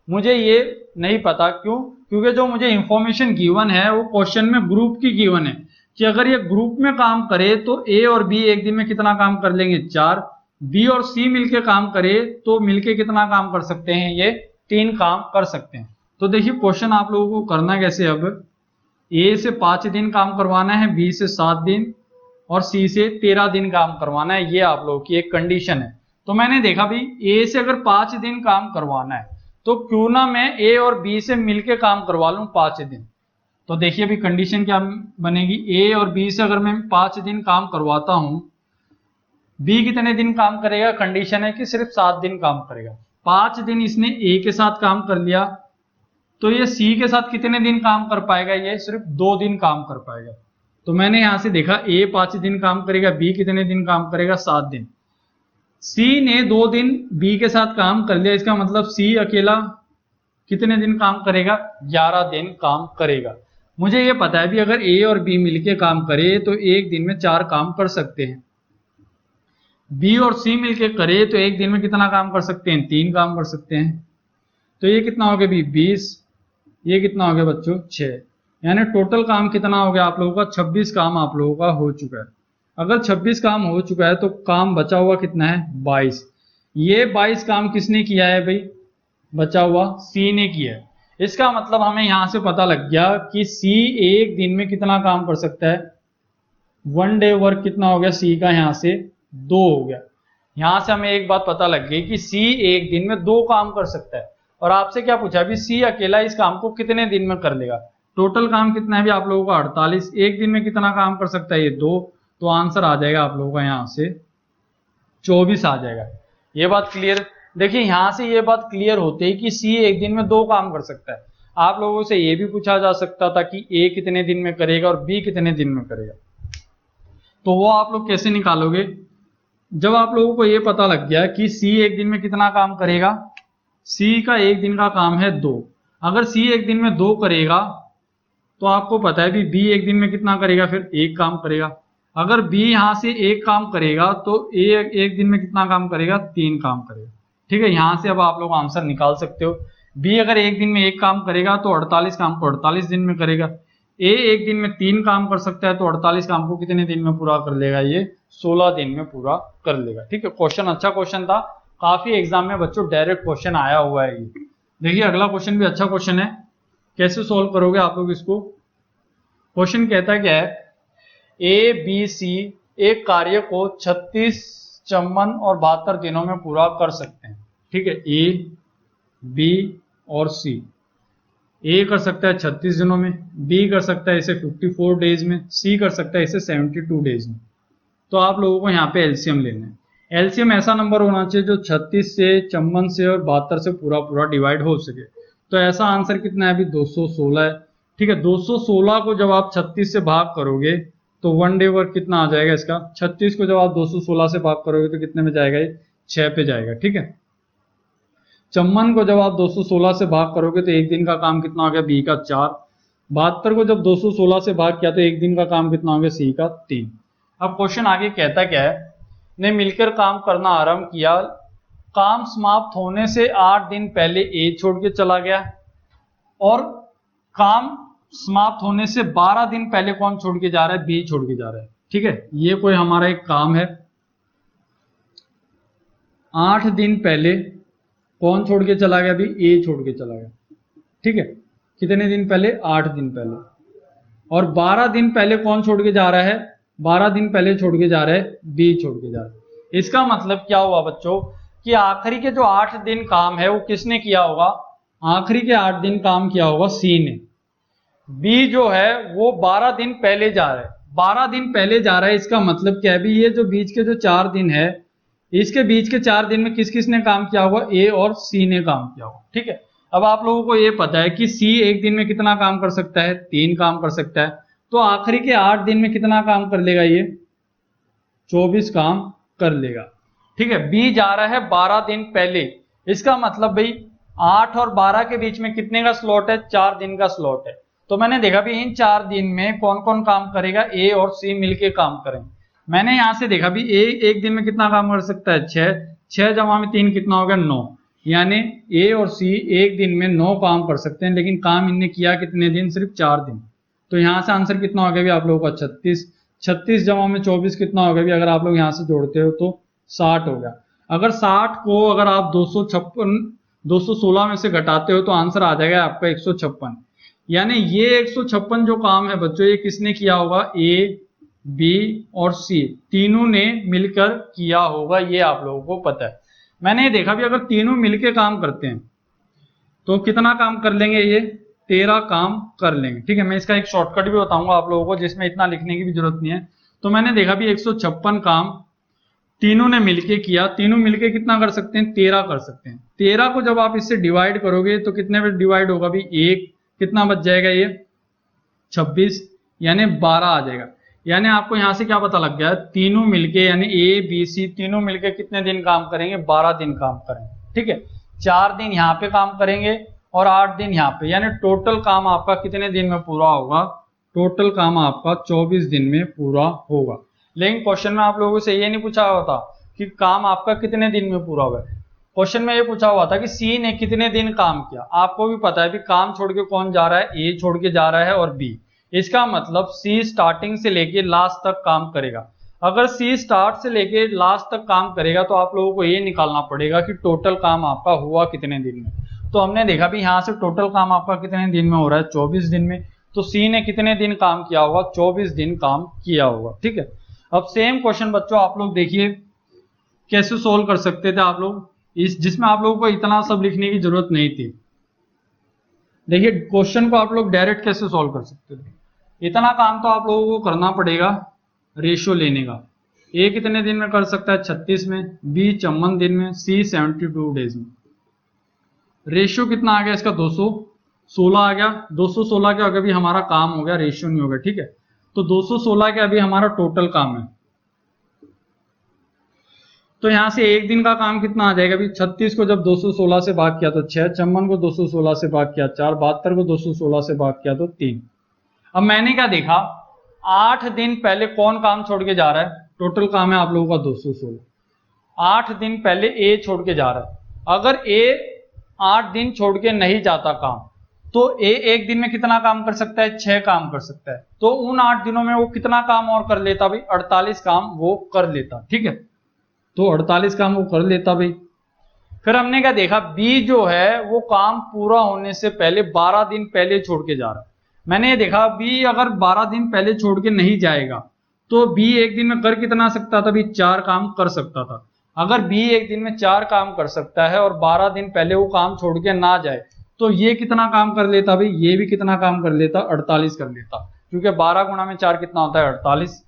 मुझे ये नहीं पता, क्यों, क्योंकि जो मुझे इंफॉर्मेशन गिवन है वो क्वेश्चन में ग्रुप की गिवन है कि अगर ये ग्रुप में काम करे तो ए और बी एक दिन में कितना काम कर लेंगे, 4। बी और सी मिलके काम करे तो मिलके कितना काम कर सकते हैं, ये 3 काम कर सकते हैं। तो देखिए क्वेश्चन आप लोगों को करना कैसे, अब ए से 5 दिन काम करवाना है, बी से 7 दिन और सी से 13 दिन काम करवाना है, ये आप लोगों की एक कंडीशन है। तो मैंने देखा भी ए से अगर 5 दिन काम करवाना है तो क्यों ना मैं ए और बी से मिलके काम करवा लूं 5 दिन। तो देखिए अभी कंडीशन क्या बनेगी, ए और बी से अगर मैं 5 दिन काम करवाता हूं, बी कितने दिन काम करेगा, कंडीशन है कि सिर्फ 7 दिन काम करेगा। 5 दिन इसने ए के साथ काम कर लिया तो ये सी के साथ कितने दिन काम कर पाएगा, ये सिर्फ 2 दिन काम कर पाएगा। तो मैंने यहां से देखा ए 5 दिन काम करेगा, बी कितने दिन काम करेगा, 7 दिन। सी ने 2 दिन बी के साथ काम कर लिया, इसका मतलब सी अकेला कितने दिन काम करेगा, 11 दिन काम करेगा। मुझे ये पता है भी अगर ए और बी मिलके काम करे तो एक दिन में 4 काम कर सकते हैं। बी और सी मिलके करे तो एक दिन में कितना काम कर सकते हैं, 3 काम कर सकते हैं। तो ये कितना हो गया भी 20, ये कितना हो गया बच्चों 6, यानी टोटल काम कितना हो गया आप लोगों का, 26 काम आप लोगों का हो चुका है। अगर 26 काम हो चुका है तो काम बचा हुआ कितना है, 22। ये 22 काम किसने किया है भाई, बचा हुआ सी ने किया है। इसका मतलब हमें यहां से पता लग गया कि सी एक दिन में कितना काम कर सकता है, 1 डे वर्क कितना हो गया सी का, यहां से 2 हो गया। यहां से हमें एक बात पता लग गई कि सी एक दिन में 2 काम कर सकता है। और आपसे क्या पूछा भी सी अकेला इस काम को कितने दिन में कर लेगा। टोटल काम कितना है भी आप लोगों का 48, एक दिन में कितना काम कर सकता है, ये 2। तो आंसर आ जाएगा आप लोगों का यहां से 24 आ जाएगा। ये बात क्लियर। देखिए यहां से ये बात क्लियर होते ही कि सी एक दिन में 2 काम कर सकता है। आप लोगों से ये भी पूछा जा सकता था कि ए कितने दिन में करेगा और बी कितने दिन में करेगा, तो वो आप लोग कैसे निकालोगे, जब आप लोगों को ये पता लग गया कि सी एक दिन में कितना काम करेगा, सी का एक दिन का काम है 2। अगर सी एक दिन में 2 करेगा तो आपको पता है भी बी एक दिन में कितना करेगा, फिर 1 काम करेगा। अगर बी यहां से 1 काम करेगा तो ए एक दिन में कितना काम करेगा, 3 काम करेगा। ठीक है, यहां से अब आप लोग आंसर निकाल सकते हो। बी अगर एक दिन में 1 काम करेगा तो 48 काम को 48 दिन में करेगा। ए एक दिन में 3 काम कर सकता है तो 48 काम को कितने दिन में पूरा कर लेगा, ये 16 दिन में पूरा कर लेगा। ठीक है, क्वेश्चन अच्छा क्वेश्चन था, काफी एग्जाम में बच्चों डायरेक्ट क्वेश्चन आया हुआ है ये। देखिए अगला क्वेश्चन भी अच्छा क्वेश्चन है, कैसे सोल्व करोगे आप लोग इसको। क्वेश्चन कहता क्या है, ए बी सी एक कार्य को 36, 54 और 72 दिनों में पूरा कर सकते हैं। ठीक है, ए बी और सी ए कर सकता है 36 दिनों में, बी कर सकता है इसे 54 डेज में, सी कर सकता है इसे 72 डेज में। तो आप लोगों को यहाँ पे एलसीएम लेना है। एलसीएम ऐसा नंबर होना चाहिए जो 36 से, 54 से और 72 से पूरा पूरा डिवाइड हो सके। तो ऐसा आंसर कितना है अभी 216 है। ठीक है, 216 को जब आप 36 से भाग करोगे तो वन डे वर्क कितना आ जाएगा इसका, 36 को जब आप 216 से भाग करोगे तो कितने में जाएगा ये, 6 पे जाएगा। ठीक है, 54 को जब आप 216 से भाग करोगे तो एक दिन का काम कितना हो गया, बी का 4। 72 को जब 216 से भाग किया तो एक दिन का काम कितना हो गया, सी का 3। अब क्वेश्चन आगे कहता क्या है, ने मिलकर काम करना आरंभ किया, काम समाप्त होने से 8 दिन पहले ए छोड़ के चला गया और काम समाप्त होने से 12 दिन पहले कौन छोड़ के जा रहा है, बी छोड़ के जा रहा है। ठीक है, ये कोई हमारा एक काम है। 8 दिन पहले कौन छोड़ के चला गया, अभी ए छोड़ के चला गया। ठीक है, कितने दिन पहले, 8 दिन पहले। और 12 दिन पहले कौन छोड़ के जा रहा है, 12 दिन पहले छोड़ के जा रहा है, बी छोड़ के जा रहा है। इसका मतलब क्या हुआ बच्चों कि आखिरी के जो 8 दिन काम है वो किसने किया होगा, आखिरी के 8 दिन काम किया होगा सी ने। बी जो है वो 12 दिन पहले जा रहा है, 12 दिन पहले जा रहा है। इसका मतलब क्या है, भी ये जो बीच के जो 4 दिन है, इसके बीच के 4 दिन में किस किस ने काम किया होगा, ए और सी ने काम किया होगा। ठीक है, अब आप लोगों को ये पता है कि सी एक दिन में कितना काम कर सकता है, 3 काम कर सकता है। तो आखिरी के 8 दिन में कितना काम कर लेगा, ये 24 काम कर लेगा। ठीक है, बी जा रहा है 12 दिन पहले। इसका मतलब भाई 8 और 12 के बीच में कितने का स्लॉट है, 4 दिन का स्लॉट है। तो मैंने देखा भी इन 4 दिन में कौन कौन काम करेगा, ए और सी मिलके काम करेंगे। मैंने यहां से देखा भी ए एक दिन में कितना काम कर सकता है, 6 जमा में 3 कितना हो गया, 9। यानी ए और सी एक दिन में 9 काम कर सकते हैं, लेकिन काम इनने किया कितने दिन, सिर्फ 4 दिन। तो यहां से आंसर कितना हो गया भी आप लोगों का 36। 36 जमा में 24 कितना हो गया भी, अगर आप लोग यहां से जोड़ते हो तो 60 हो गया। अगर 60 को अगर आप 216 में से घटाते हो तो आंसर आ जाएगा आपका 156। यानी ये 156 जो काम है बच्चों, ये किसने किया होगा, ए, बी और सी तीनों ने मिलकर किया होगा, ये आप लोगों को पता है। मैंने ये देखा भी अगर तीनों मिलकर काम करते हैं तो कितना काम कर लेंगे, ये 13 काम कर लेंगे। ठीक है, मैं इसका एक शॉर्टकट भी बताऊंगा आप लोगों को जिसमें इतना लिखने की भी जरूरत नहीं है। तो मैंने देखा भी 156 काम तीनों ने मिलके किया, तीनों मिलके कितना कर सकते हैं, 13 कर सकते हैं। 13 को जब आप इससे डिवाइड करोगे तो कितने में डिवाइड होगा भी, एक कितना बच जाएगा, ये 26, यानी 12 आ जाएगा। यानी आपको यहां से क्या पता लग गया, तीनों मिलके यानी ए बी सी तीनों मिलके कितने दिन काम करेंगे, 12 दिन काम करेंगे। ठीक है, 4 दिन यहाँ पे काम करेंगे और 8 दिन यहाँ पे, यानी टोटल काम आपका कितने दिन में पूरा होगा, टोटल काम आपका 24 दिन में पूरा होगा। लेकिन क्वेश्चन में आप लोगों से ये नहीं पूछा हुआ था कि काम आपका कितने दिन में पूरा हुआ है। क्वेश्चन में ये पूछा हुआ था कि सी ने कितने दिन काम किया। आपको भी पता है कि काम छोड़ के कौन जा रहा है, ए छोड़ के जा रहा है और बी। इसका मतलब सी स्टार्टिंग से लेके लास्ट तक काम करेगा। अगर सी स्टार्ट से लेके लास्ट तक काम करेगा तो आप लोगों को ये निकालना पड़ेगा कि टोटल काम आपका हुआ कितने दिन में। तो हमने देखा भी यहाँ से टोटल काम आपका कितने दिन में हो रहा है, 24 दिन में। तो सी ने कितने दिन काम किया होगा, 24 दिन काम किया होगा। ठीक है, अब सेम क्वेश्चन बच्चों आप लोग देखिए कैसे सोल्व कर सकते थे आप लोग, इस जिसमें आप लोगों को इतना सब लिखने की जरूरत नहीं थी। देखिए क्वेश्चन को आप लोग डायरेक्ट कैसे सोल्व कर सकते थे। इतना काम तो आप लोगों को करना पड़ेगा रेशियो लेने का। ए कितने दिन में कर सकता है, 36 में, बी 54 दिन में, सी 72 डेज में। रेशियो कितना आ गया इसका, 216 आ गया। 216 के अगर भी हमारा काम हो गया, रेशियो नहीं हो गया। ठीक है, तो 216 के अभी हमारा टोटल काम है। तो यहां से एक दिन का काम कितना आ जाएगा अभी, 36 को जब 216 से भाग किया तो 6, 54 को 216 से भाग किया 4, 72 को 216 से भाग किया तो 3। अब मैंने क्या देखा, 8 दिन पहले कौन काम छोड़ के जा रहा है, टोटल काम है आप लोगों का 216। 8 दिन पहले ए छोड़ के जा रहा है। अगर ए 8 दिन छोड़ के नहीं जाता काम तो ए एक दिन में कितना काम कर सकता है, 6 काम कर सकता है। तो उन 8 दिनों में वो कितना काम और कर लेता भाई, 48 काम वो कर लेता। ठीक है, तो 48 काम वो कर लेता भाई। फिर हमने क्या देखा, बी जो है वो काम पूरा होने से पहले 12 दिन पहले छोड़ के जा रहा है। मैंने ये देखा बी अगर 12 दिन पहले छोड़ के नहीं जाएगा तो बी एक दिन में कर कितना सकता था, भी 4 काम कर सकता था। अगर बी एक दिन में 4 काम कर सकता है और 12 दिन पहले वो काम छोड़ के ना जाए तो ये कितना काम कर लेता भाई, ये भी कितना काम कर लेता, 48 कर लेता, क्योंकि 12 गुणा में 4 कितना होता है, 48।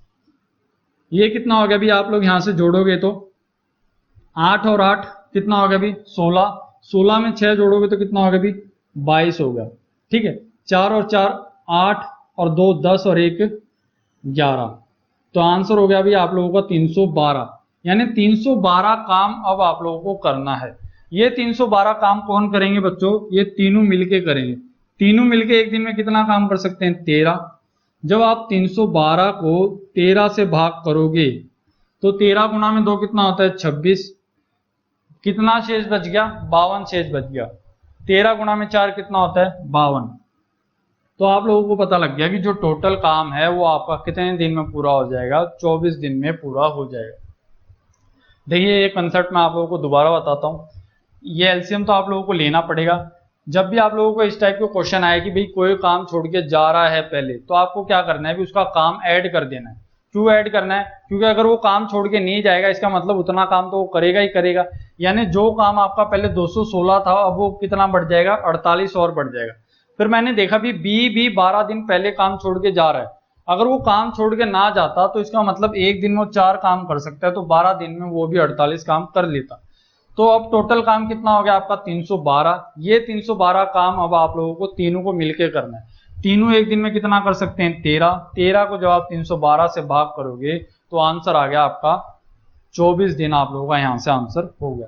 ये कितना हो गया भी, आप लोग यहां से जोड़ोगे तो 8 और 8 कितना हो गया भी 16, 16 में 6 जोड़ोगे तो कितना हो गया भी 22 हो गया। ठीक है, 4 और 4 8 और 2 10 और 1 11, तो आंसर हो गया भी आप लोगों का 312। यानी 312 काम अब आप लोगों को करना है। ये 312 काम कौन करेंगे बच्चों, ये तीनों मिलके करेंगे। तीनों मिलके एक दिन में कितना काम कर सकते हैं, 13। जब आप 312 को 13 से भाग करोगे तो 13 गुना में 2 कितना होता है, 26। कितना शेष बच गया, 52 शेष बच गया। 13 गुना में 4 कितना होता है, 52। तो आप लोगों को पता लग गया कि जो टोटल काम है वो आपका कितने दिन में पूरा हो जाएगा, 24 दिन में पूरा हो जाएगा। देखिए ये कंसेप्ट मैं आप लोगों को दोबारा बताता हूँ। ये एलसीएम तो आप लोगों को लेना पड़ेगा। जब भी आप लोगों को इस टाइप के क्वेश्चन आए कि भाई कोई काम छोड़ के जा रहा है पहले, तो आपको क्या करना है भी उसका काम ऐड कर देना है। क्यों ऐड करना है, क्योंकि अगर वो काम छोड़ के नहीं जाएगा इसका मतलब उतना काम तो वो करेगा ही करेगा। यानी जो काम आपका पहले 216 था अब वो कितना बढ़ जाएगा, 48 और बढ़ जाएगा। फिर मैंने देखा भी 12 दिन पहले काम छोड़ के जा रहा है। अगर वो काम छोड़ के ना जाता तो इसका मतलब एक दिन में 4 काम कर सकता है, तो 12 दिन में वो भी 48 काम कर लेता। तो अब टोटल काम कितना हो गया आपका, 312। ये 312 काम अब आप लोगों को तीनों को मिलके करना है। तीनों एक दिन में कितना कर सकते हैं, 13। 13 को जब आप 312 से भाग करोगे तो आंसर आ गया आपका 24 दिन। आप लोगों का यहां से आंसर हो गया।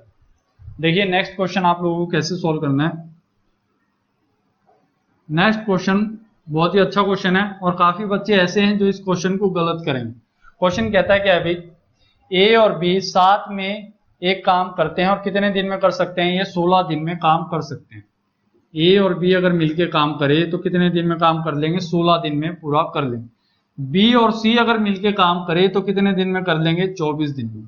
देखिए नेक्स्ट क्वेश्चन आप लोगों को कैसे सॉल्व करना है। नेक्स्ट क्वेश्चन बहुत ही अच्छा क्वेश्चन है और काफी बच्चे ऐसे हैं जो इस क्वेश्चन को गलत करेंगे। क्वेश्चन कहता है क्या है भाई, ए और बी साथ में एक काम करते हैं और कितने दिन में कर सकते हैं, ये 16 दिन में काम कर सकते हैं। ए और बी अगर मिलके काम करे तो कितने दिन में काम कर लेंगे, 16 दिन में पूरा कर लेंगे। बी और सी अगर मिलके काम करे तो कितने दिन में कर लेंगे, 24 दिन में।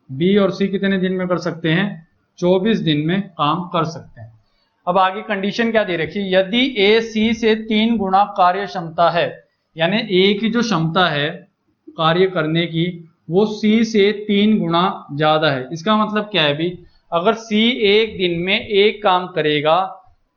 बी और सी कितने दिन में कर सकते हैं, 24 दिन में काम कर सकते हैं। अब आगे कंडीशन क्या दे रखी है, यदि ए सी से 3 गुना कार्य क्षमता है, यानी ए की जो क्षमता है कार्य करने की वो सी से 3 गुना ज्यादा है। इसका मतलब क्या है भी, अगर सी एक दिन में एक काम करेगा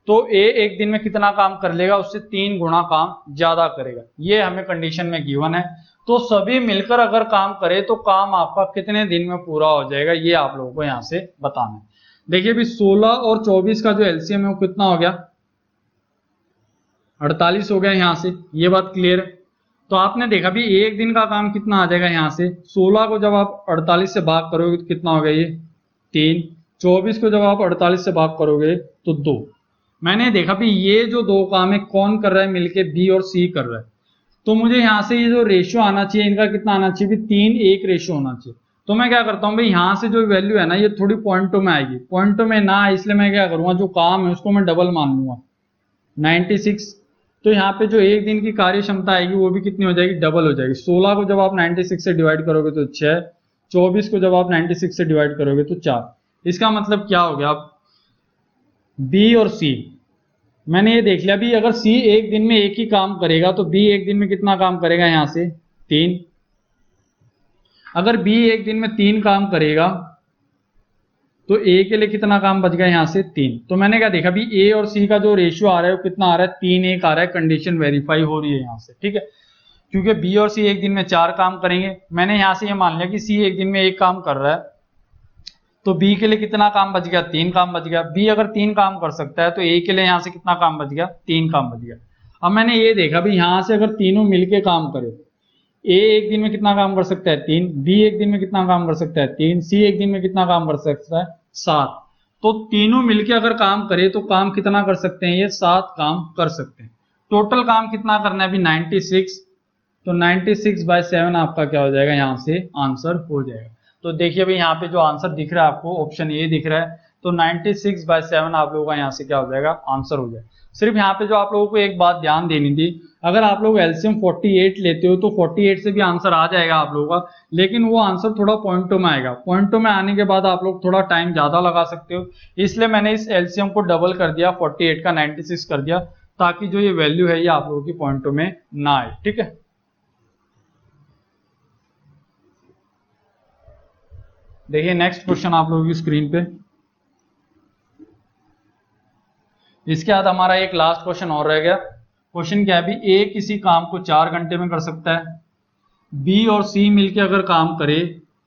तो ए एक दिन में कितना काम कर लेगा, उससे 3 गुना काम ज्यादा करेगा। ये हमें कंडीशन में गिवन है। तो सभी मिलकर अगर काम करे तो काम आपका कितने दिन में पूरा हो जाएगा, ये आप लोगों को यहां से बताना है। देखिए भी 16 और 24 का जो एलसीएम है वो कितना हो गया, 48 हो गया यहां से। ये बात क्लियर है। तो आपने देखा भी एक दिन का काम कितना आ जाएगा, यहां से 16 को जब आप 48 से भाग करोगे तो कितना हो गया, ये 3। 24 को जब आप 48 से भाग करोगे तो 2। मैंने देखा भी ये जो 2 काम है कौन कर रहा है, मिलके बी और सी कर रहा है। तो मुझे यहां से ये जो रेशियो आना चाहिए इनका कितना आना चाहिए, 3:1 रेशियो होना चाहिए। तो मैं क्या करता हूं भाई, यहां से जो वैल्यू है ना ये थोड़ी पॉइंटों में आएगी, पॉइंटों में ना आए इसलिए मैं क्या करूंगा, जो काम है उसको मैं डबल मान लूंगा 96। तो यहाँ पे जो एक दिन की कार्य क्षमता आएगी वो भी कितनी हो जाएगी, डबल हो जाएगी। 16 को जब आप 96 से डिवाइड करोगे तो 6, 24 को जब आप 96 से डिवाइड करोगे तो 4। इसका मतलब क्या हो गया, आप बी और सी मैंने ये देख लिया भी, अगर सी एक दिन में एक ही काम करेगा तो बी एक दिन में कितना काम करेगा, यहां से 3। अगर बी एक दिन में 3 काम करेगा तो ए के लिए कितना काम बच गया, यहां से 3। तो मैंने क्या देखा भी ए और सी का जो रेशियो आ रहा है वो कितना आ रहा है, 3:1 आ रहा है। कंडीशन वेरीफाई हो रही है यहां से, ठीक है। क्योंकि बी और सी एक दिन में 4 काम करेंगे, मैंने यहां से ये मान लिया कि सी एक दिन में एक काम कर रहा है तो बी के लिए कितना काम बच गया, 3 काम बच गया। बी अगर 3 काम कर सकता है तो ए के लिए यहां से कितना काम बच गया, 3 काम बच गया। अब मैंने ये देखा भी यहां से अगर तीनों मिलके काम करे, ए एक दिन में कितना काम कर सकता है, 3। बी एक दिन में कितना काम कर सकता है, 3। सी एक दिन में कितना काम कर सकता है, 7। तो तीनों मिलके अगर काम करे तो काम कितना कर सकते हैं, ये 7 काम कर सकते हैं। टोटल काम कितना करना है अभी, 96। तो 96/7 आपका क्या हो जाएगा, यहां से आंसर हो जाएगा। तो देखिए भाई यहाँ पे जो आंसर दिख रहा है आपको ऑप्शन ए दिख रहा है, तो 96/7 आप लोगों का यहाँ से क्या हो जाएगा, आंसर हो जाएगा। सिर्फ यहाँ पे जो आप लोगों को एक बात ध्यान देनी थी, अगर आप लोग एलसीएम 48 लेते हो तो 48 से भी आंसर आ जाएगा आप लोगों का, लेकिन वो आंसर थोड़ा पॉइंटों में आएगा। पॉइंटों में आने के बाद आप लोग थोड़ा टाइम ज्यादा लगा सकते हो, इसलिए मैंने इस एलसीएम को डबल कर दिया, 48 का 96 कर दिया, ताकि जो ये वैल्यू है ये आप लोगों की पॉइंटों में ना आए, ठीक है। देखिए नेक्स्ट क्वेश्चन आप लोगों की स्क्रीन पे, इसके बाद हमारा एक लास्ट क्वेश्चन और रह गया। क्वेश्चन क्या है भी, ए किसी काम को 4 घंटे में कर सकता है, बी और सी मिलके अगर काम करे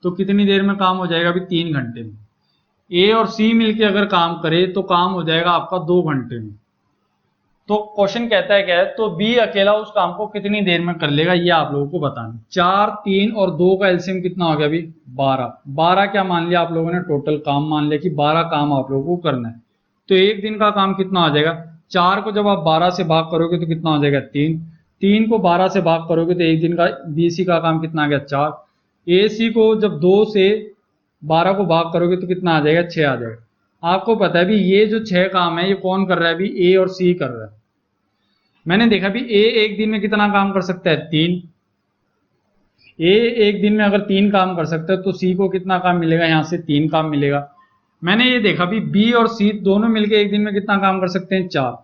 तो कितनी देर में काम हो जाएगा? अभी 3 घंटे में। ए और सी मिलके अगर काम करे तो काम हो जाएगा आपका 2 घंटे में। तो क्वेश्चन कहता है क्या है, तो बी अकेला उस काम को कितनी देर में कर लेगा, ये आप लोगों को बताना। 4, 3 और 2 का एलसीएम कितना हो गया अभी? 12। 12 क्या मान लिया आप लोगों ने? टोटल काम मान लिया कि 12 काम आप लोगों को करना है। तो एक दिन का काम कितना आ जाएगा? 4 को जब आप 12 से भाग करोगे तो कितना हो जाएगा? 3। 3 को 12 से भाग करोगे तो एक दिन का बी सी का काम कितना आ गया? 4। ए सी को जब 2 से 12 को भाग करोगे तो कितना आ जाएगा? 6 आ जाएगा। आपको पता है भी ये जो 6 काम है ये कौन कर रहा है? अभी ए और सी कर रहा है। मैंने देखा भी ए एक दिन में कितना काम कर सकता है? 3। ए एक दिन में अगर 3 काम कर सकता है तो सी को कितना काम मिलेगा? यहां से 3 काम मिलेगा। मैंने ये देखा भी बी और सी दोनों मिलकर एक दिन में कितना काम कर सकते हैं? 4।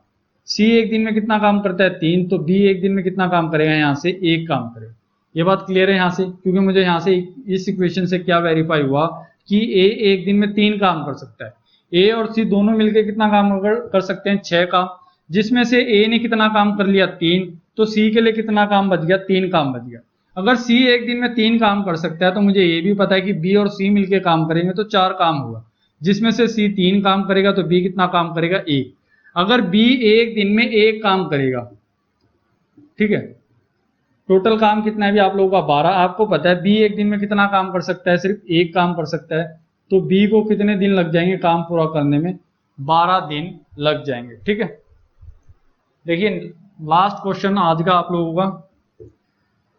सी एक दिन में कितना काम करता है? 3। तो बी एक दिन में कितना काम करेगा? यहां से 1 काम करेगा। ये बात क्लियर है यहां से? क्योंकि मुझे यहां से इस इक्वेशन से क्या वेरीफाई हुआ कि ए एक दिन में 3 काम कर सकता है। ए और सी दोनों मिलकर कितना काम कर सकते हैं? 6 काम, जिसमें से ए ने कितना काम कर लिया? 3। तो सी के लिए कितना काम बच गया? 3 काम बच गया। अगर सी एक दिन में 3 काम कर सकता है तो मुझे ये भी पता है कि बी और सी मिलकर काम करेंगे तो 4 काम हुआ, जिसमें से सी 3 काम करेगा तो बी कितना काम करेगा? 1। अगर बी एक दिन में 1 काम करेगा, ठीक है, टोटल काम कितना है भी आप लोगों का? 12। आपको पता है बी एक दिन में कितना काम कर सकता है? सिर्फ 1 काम कर सकता है। तो बी को कितने दिन लग जाएंगे काम पूरा करने में? 12 दिन लग जाएंगे। ठीक है, देखिए लास्ट क्वेश्चन आज का आप लोगों का।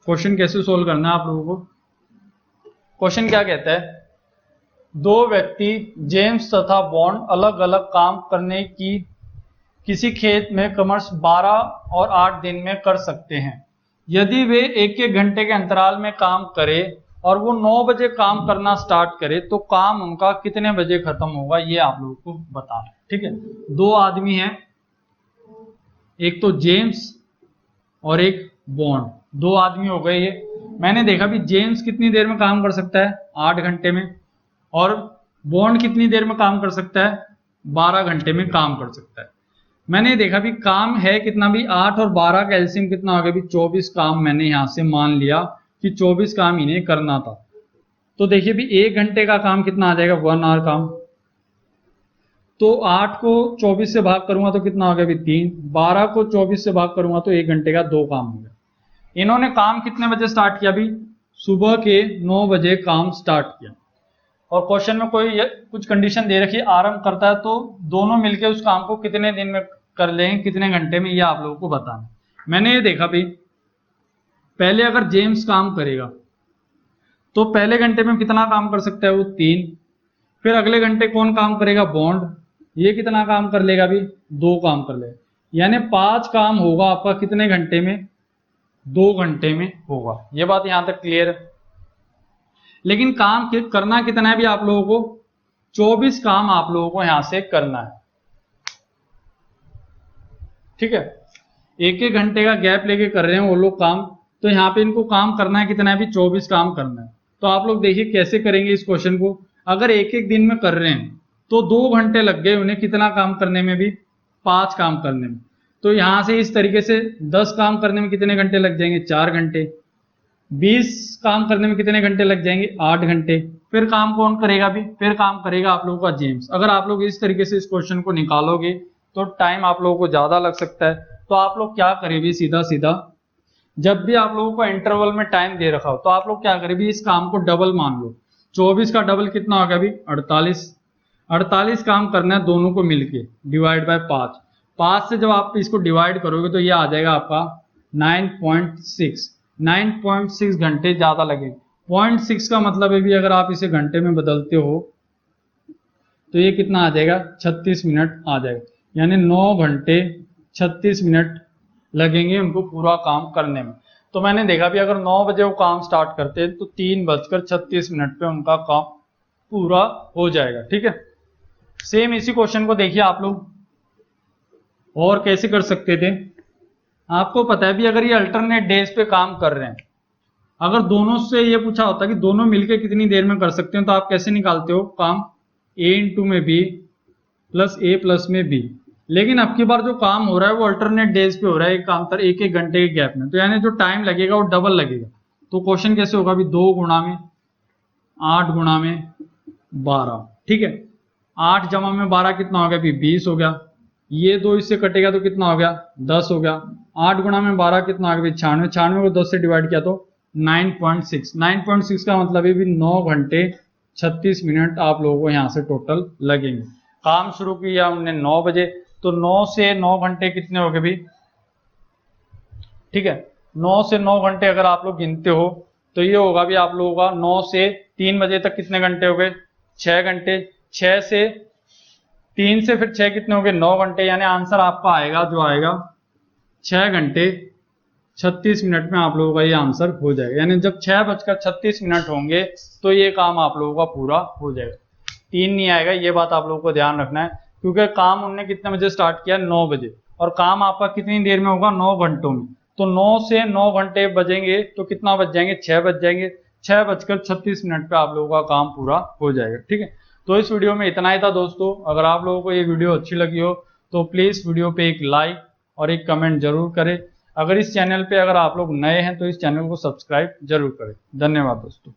क्वेश्चन कैसे सोल्व करना है आप लोगों को? क्वेश्चन क्या कहता है, 2 व्यक्ति जेम्स तथा बॉन्ड अलग अलग काम करने की किसी खेत में कॉमर्स 12 और 8 दिन में कर सकते हैं। यदि वे एक एक घंटे के अंतराल में काम करें और वो 9 बजे काम करना स्टार्ट करे तो काम उनका कितने बजे खत्म होगा, ये आप लोगों को बताना है। ठीक है, 2 आदमी हैं, एक तो जेम्स और एक बॉन्ड, 2 आदमी हो गए ये। मैंने देखा भी जेम्स कितनी देर में काम कर सकता है? 8 घंटे में। और बॉन्ड कितनी देर में काम कर सकता है? 12 घंटे में काम कर सकता है। मैंने देखा भी काम है कितना भी? 8 और 12 का एलसीएम कितना हो गया भी? 24 काम। मैंने यहां से मान लिया कि 24 काम इन्हें करना था। तो देखिए भी 1 घंटे का काम कितना आ जाएगा? 1 आवर काम। तो 8 को 24 से भाग करूंगा तो कितना हो गया भी? 3। 12 को 24 से भाग करूंगा तो 1 घंटे का 2 काम हो गया। इन्होंने काम कितने बजे स्टार्ट किया भी? सुबह के 9 बजे काम स्टार्ट किया। और क्वेश्चन में कोई कुछ कंडीशन दे रखी, आरंभ करता है तो दोनों मिलकर उस काम को कितने दिन में कर लेंगे, कितने घंटे में, ये आप लोगों को बताना। मैंने ये देखा भी पहले अगर जेम्स काम करेगा तो पहले घंटे में कितना काम कर सकता है? वो 3। फिर अगले घंटे कौन काम करेगा? बॉन्ड। ये कितना काम कर लेगा भी? 2 काम कर लेगा। यानी 5 काम होगा आपका कितने घंटे में? 2 घंटे में होगा। ये बात यहां तक क्लियर है। लेकिन काम करना कितना है भी आप लोगों को? 24 काम आप लोगों को यहां से करना है। ठीक है, एक एक घंटे का गैप लेके कर रहे हैं वो लोग काम, तो यहाँ पे इनको काम करना है कितना है भी? 24 काम करना है। तो आप लोग देखिए कैसे करेंगे इस क्वेश्चन को। अगर एक एक दिन में कर रहे हैं तो 2 घंटे लग गए उन्हें कितना काम करने में भी? 5 काम करने में। तो यहां से इस तरीके से 10 काम करने में कितने घंटे लग जाएंगे? 4 घंटे। 20 काम करने में कितने घंटे लग जाएंगे? 8 घंटे। फिर काम कौन करेगा भी? फिर काम करेगा आप लोगों का जेम्स। अगर आप लोग इस तरीके से इस क्वेश्चन को निकालोगे तो टाइम आप लोगों को ज्यादा लग सकता है। तो आप लोग क्या करें भी? सीधा सीधा जब भी आप लोगों को इंटरवल में टाइम दे रखा हो तो आप लोग क्या करें भी? इस काम को डबल मान लो। 24 का डबल कितना होगा भी? 48। 48 काम करना है दोनों को मिलके, डिवाइड बाय 5। 5 से जब आप इसको डिवाइड करोगे तो ये आ जाएगा आपका 9.6। 9.6 घंटे ज्यादा लगेंगे। 0.6 का मतलब है भी अगर आप इसे घंटे में बदलते हो तो ये कितना आ जाएगा? 36 मिनट आ जाएगा। यानी 9 घंटे 36 मिनट लगेंगे उनको पूरा काम करने में। तो मैंने देखा भी अगर 9 बजे वो काम स्टार्ट करते हैं तो 3:36 पे उनका काम पूरा हो जाएगा। ठीक है, सेम इसी क्वेश्चन को देखिए आप लोग और कैसे कर सकते थे। आपको पता है भी अगर ये अल्टरनेट डेज पे काम कर रहे हैं, अगर दोनों से ये पूछा होता कि दोनों मिलकर कितनी देर में कर सकते हैं तो आप कैसे निकालते हो काम? a इंटू में b प्लस a प्लस में b। लेकिन अब की बार जो काम हो रहा है वो अल्टरनेट डेज पे हो रहा है, एक काम एक एक घंटे के गैप में, तो यानी जो टाइम लगेगा वो डबल लगेगा। तो क्वेश्चन कैसे होगा अभी, 2 गुणा में 8 गुणा में 12, ठीक है। 8 जमा में 12 कितना हो गया अभी, 20 हो गया। ये 2 इससे कटेगा तो कितना हो गया, 10 हो गया। 8 गुणा में 12 कितना आ गया, 96, 96 को 10 से डिवाइड किया तो 9.6, 9.6 का मतलब है भी 9 घंटे 36 मिनट आप लोगों को यहाँ से टोटल लगेंगे। काम शुरू किया हमने 9 बजे, तो 9 से 9 घंटे कितने हो गए भी, ठीक है। 9 से 9 घंटे अगर आप लोग गिनते हो तो ये होगा भी आप लोगों का 9 से 3 बजे तक कितने घंटे हो गए, 6 घंटे। 6 से 3 से फिर 6 कितने हो गए, 9 घंटे। यानी आंसर आपका आएगा जो आएगा 6 घंटे 36 मिनट में आप लोगों का ये आंसर हो जाएगा। यानी जब 6:36 होंगे तो ये काम आप लोगों का पूरा हो जाएगा। 3 नहीं आएगा, ये बात आप लोगों को ध्यान रखना है, क्योंकि काम उनने कितने बजे स्टार्ट किया, 9 बजे, और काम आपका कितनी देर में होगा, 9 घंटों में। तो 9 से 9 घंटे बजेंगे तो कितना बज जाएंगे, 6 बज जाएंगे। 6:36 पे आप लोगों का काम पूरा हो जाएगा, ठीक है। तो इस वीडियो में इतना ही था दोस्तों। अगर आप लोगों को ये वीडियो अच्छी लगी हो तो प्लीज वीडियो पे एक लाइक और एक कमेंट जरूर करें। अगर इस चैनल पे अगर आप लोग नए हैं तो इस चैनल को सब्सक्राइब जरूर करें। धन्यवाद दोस्तों।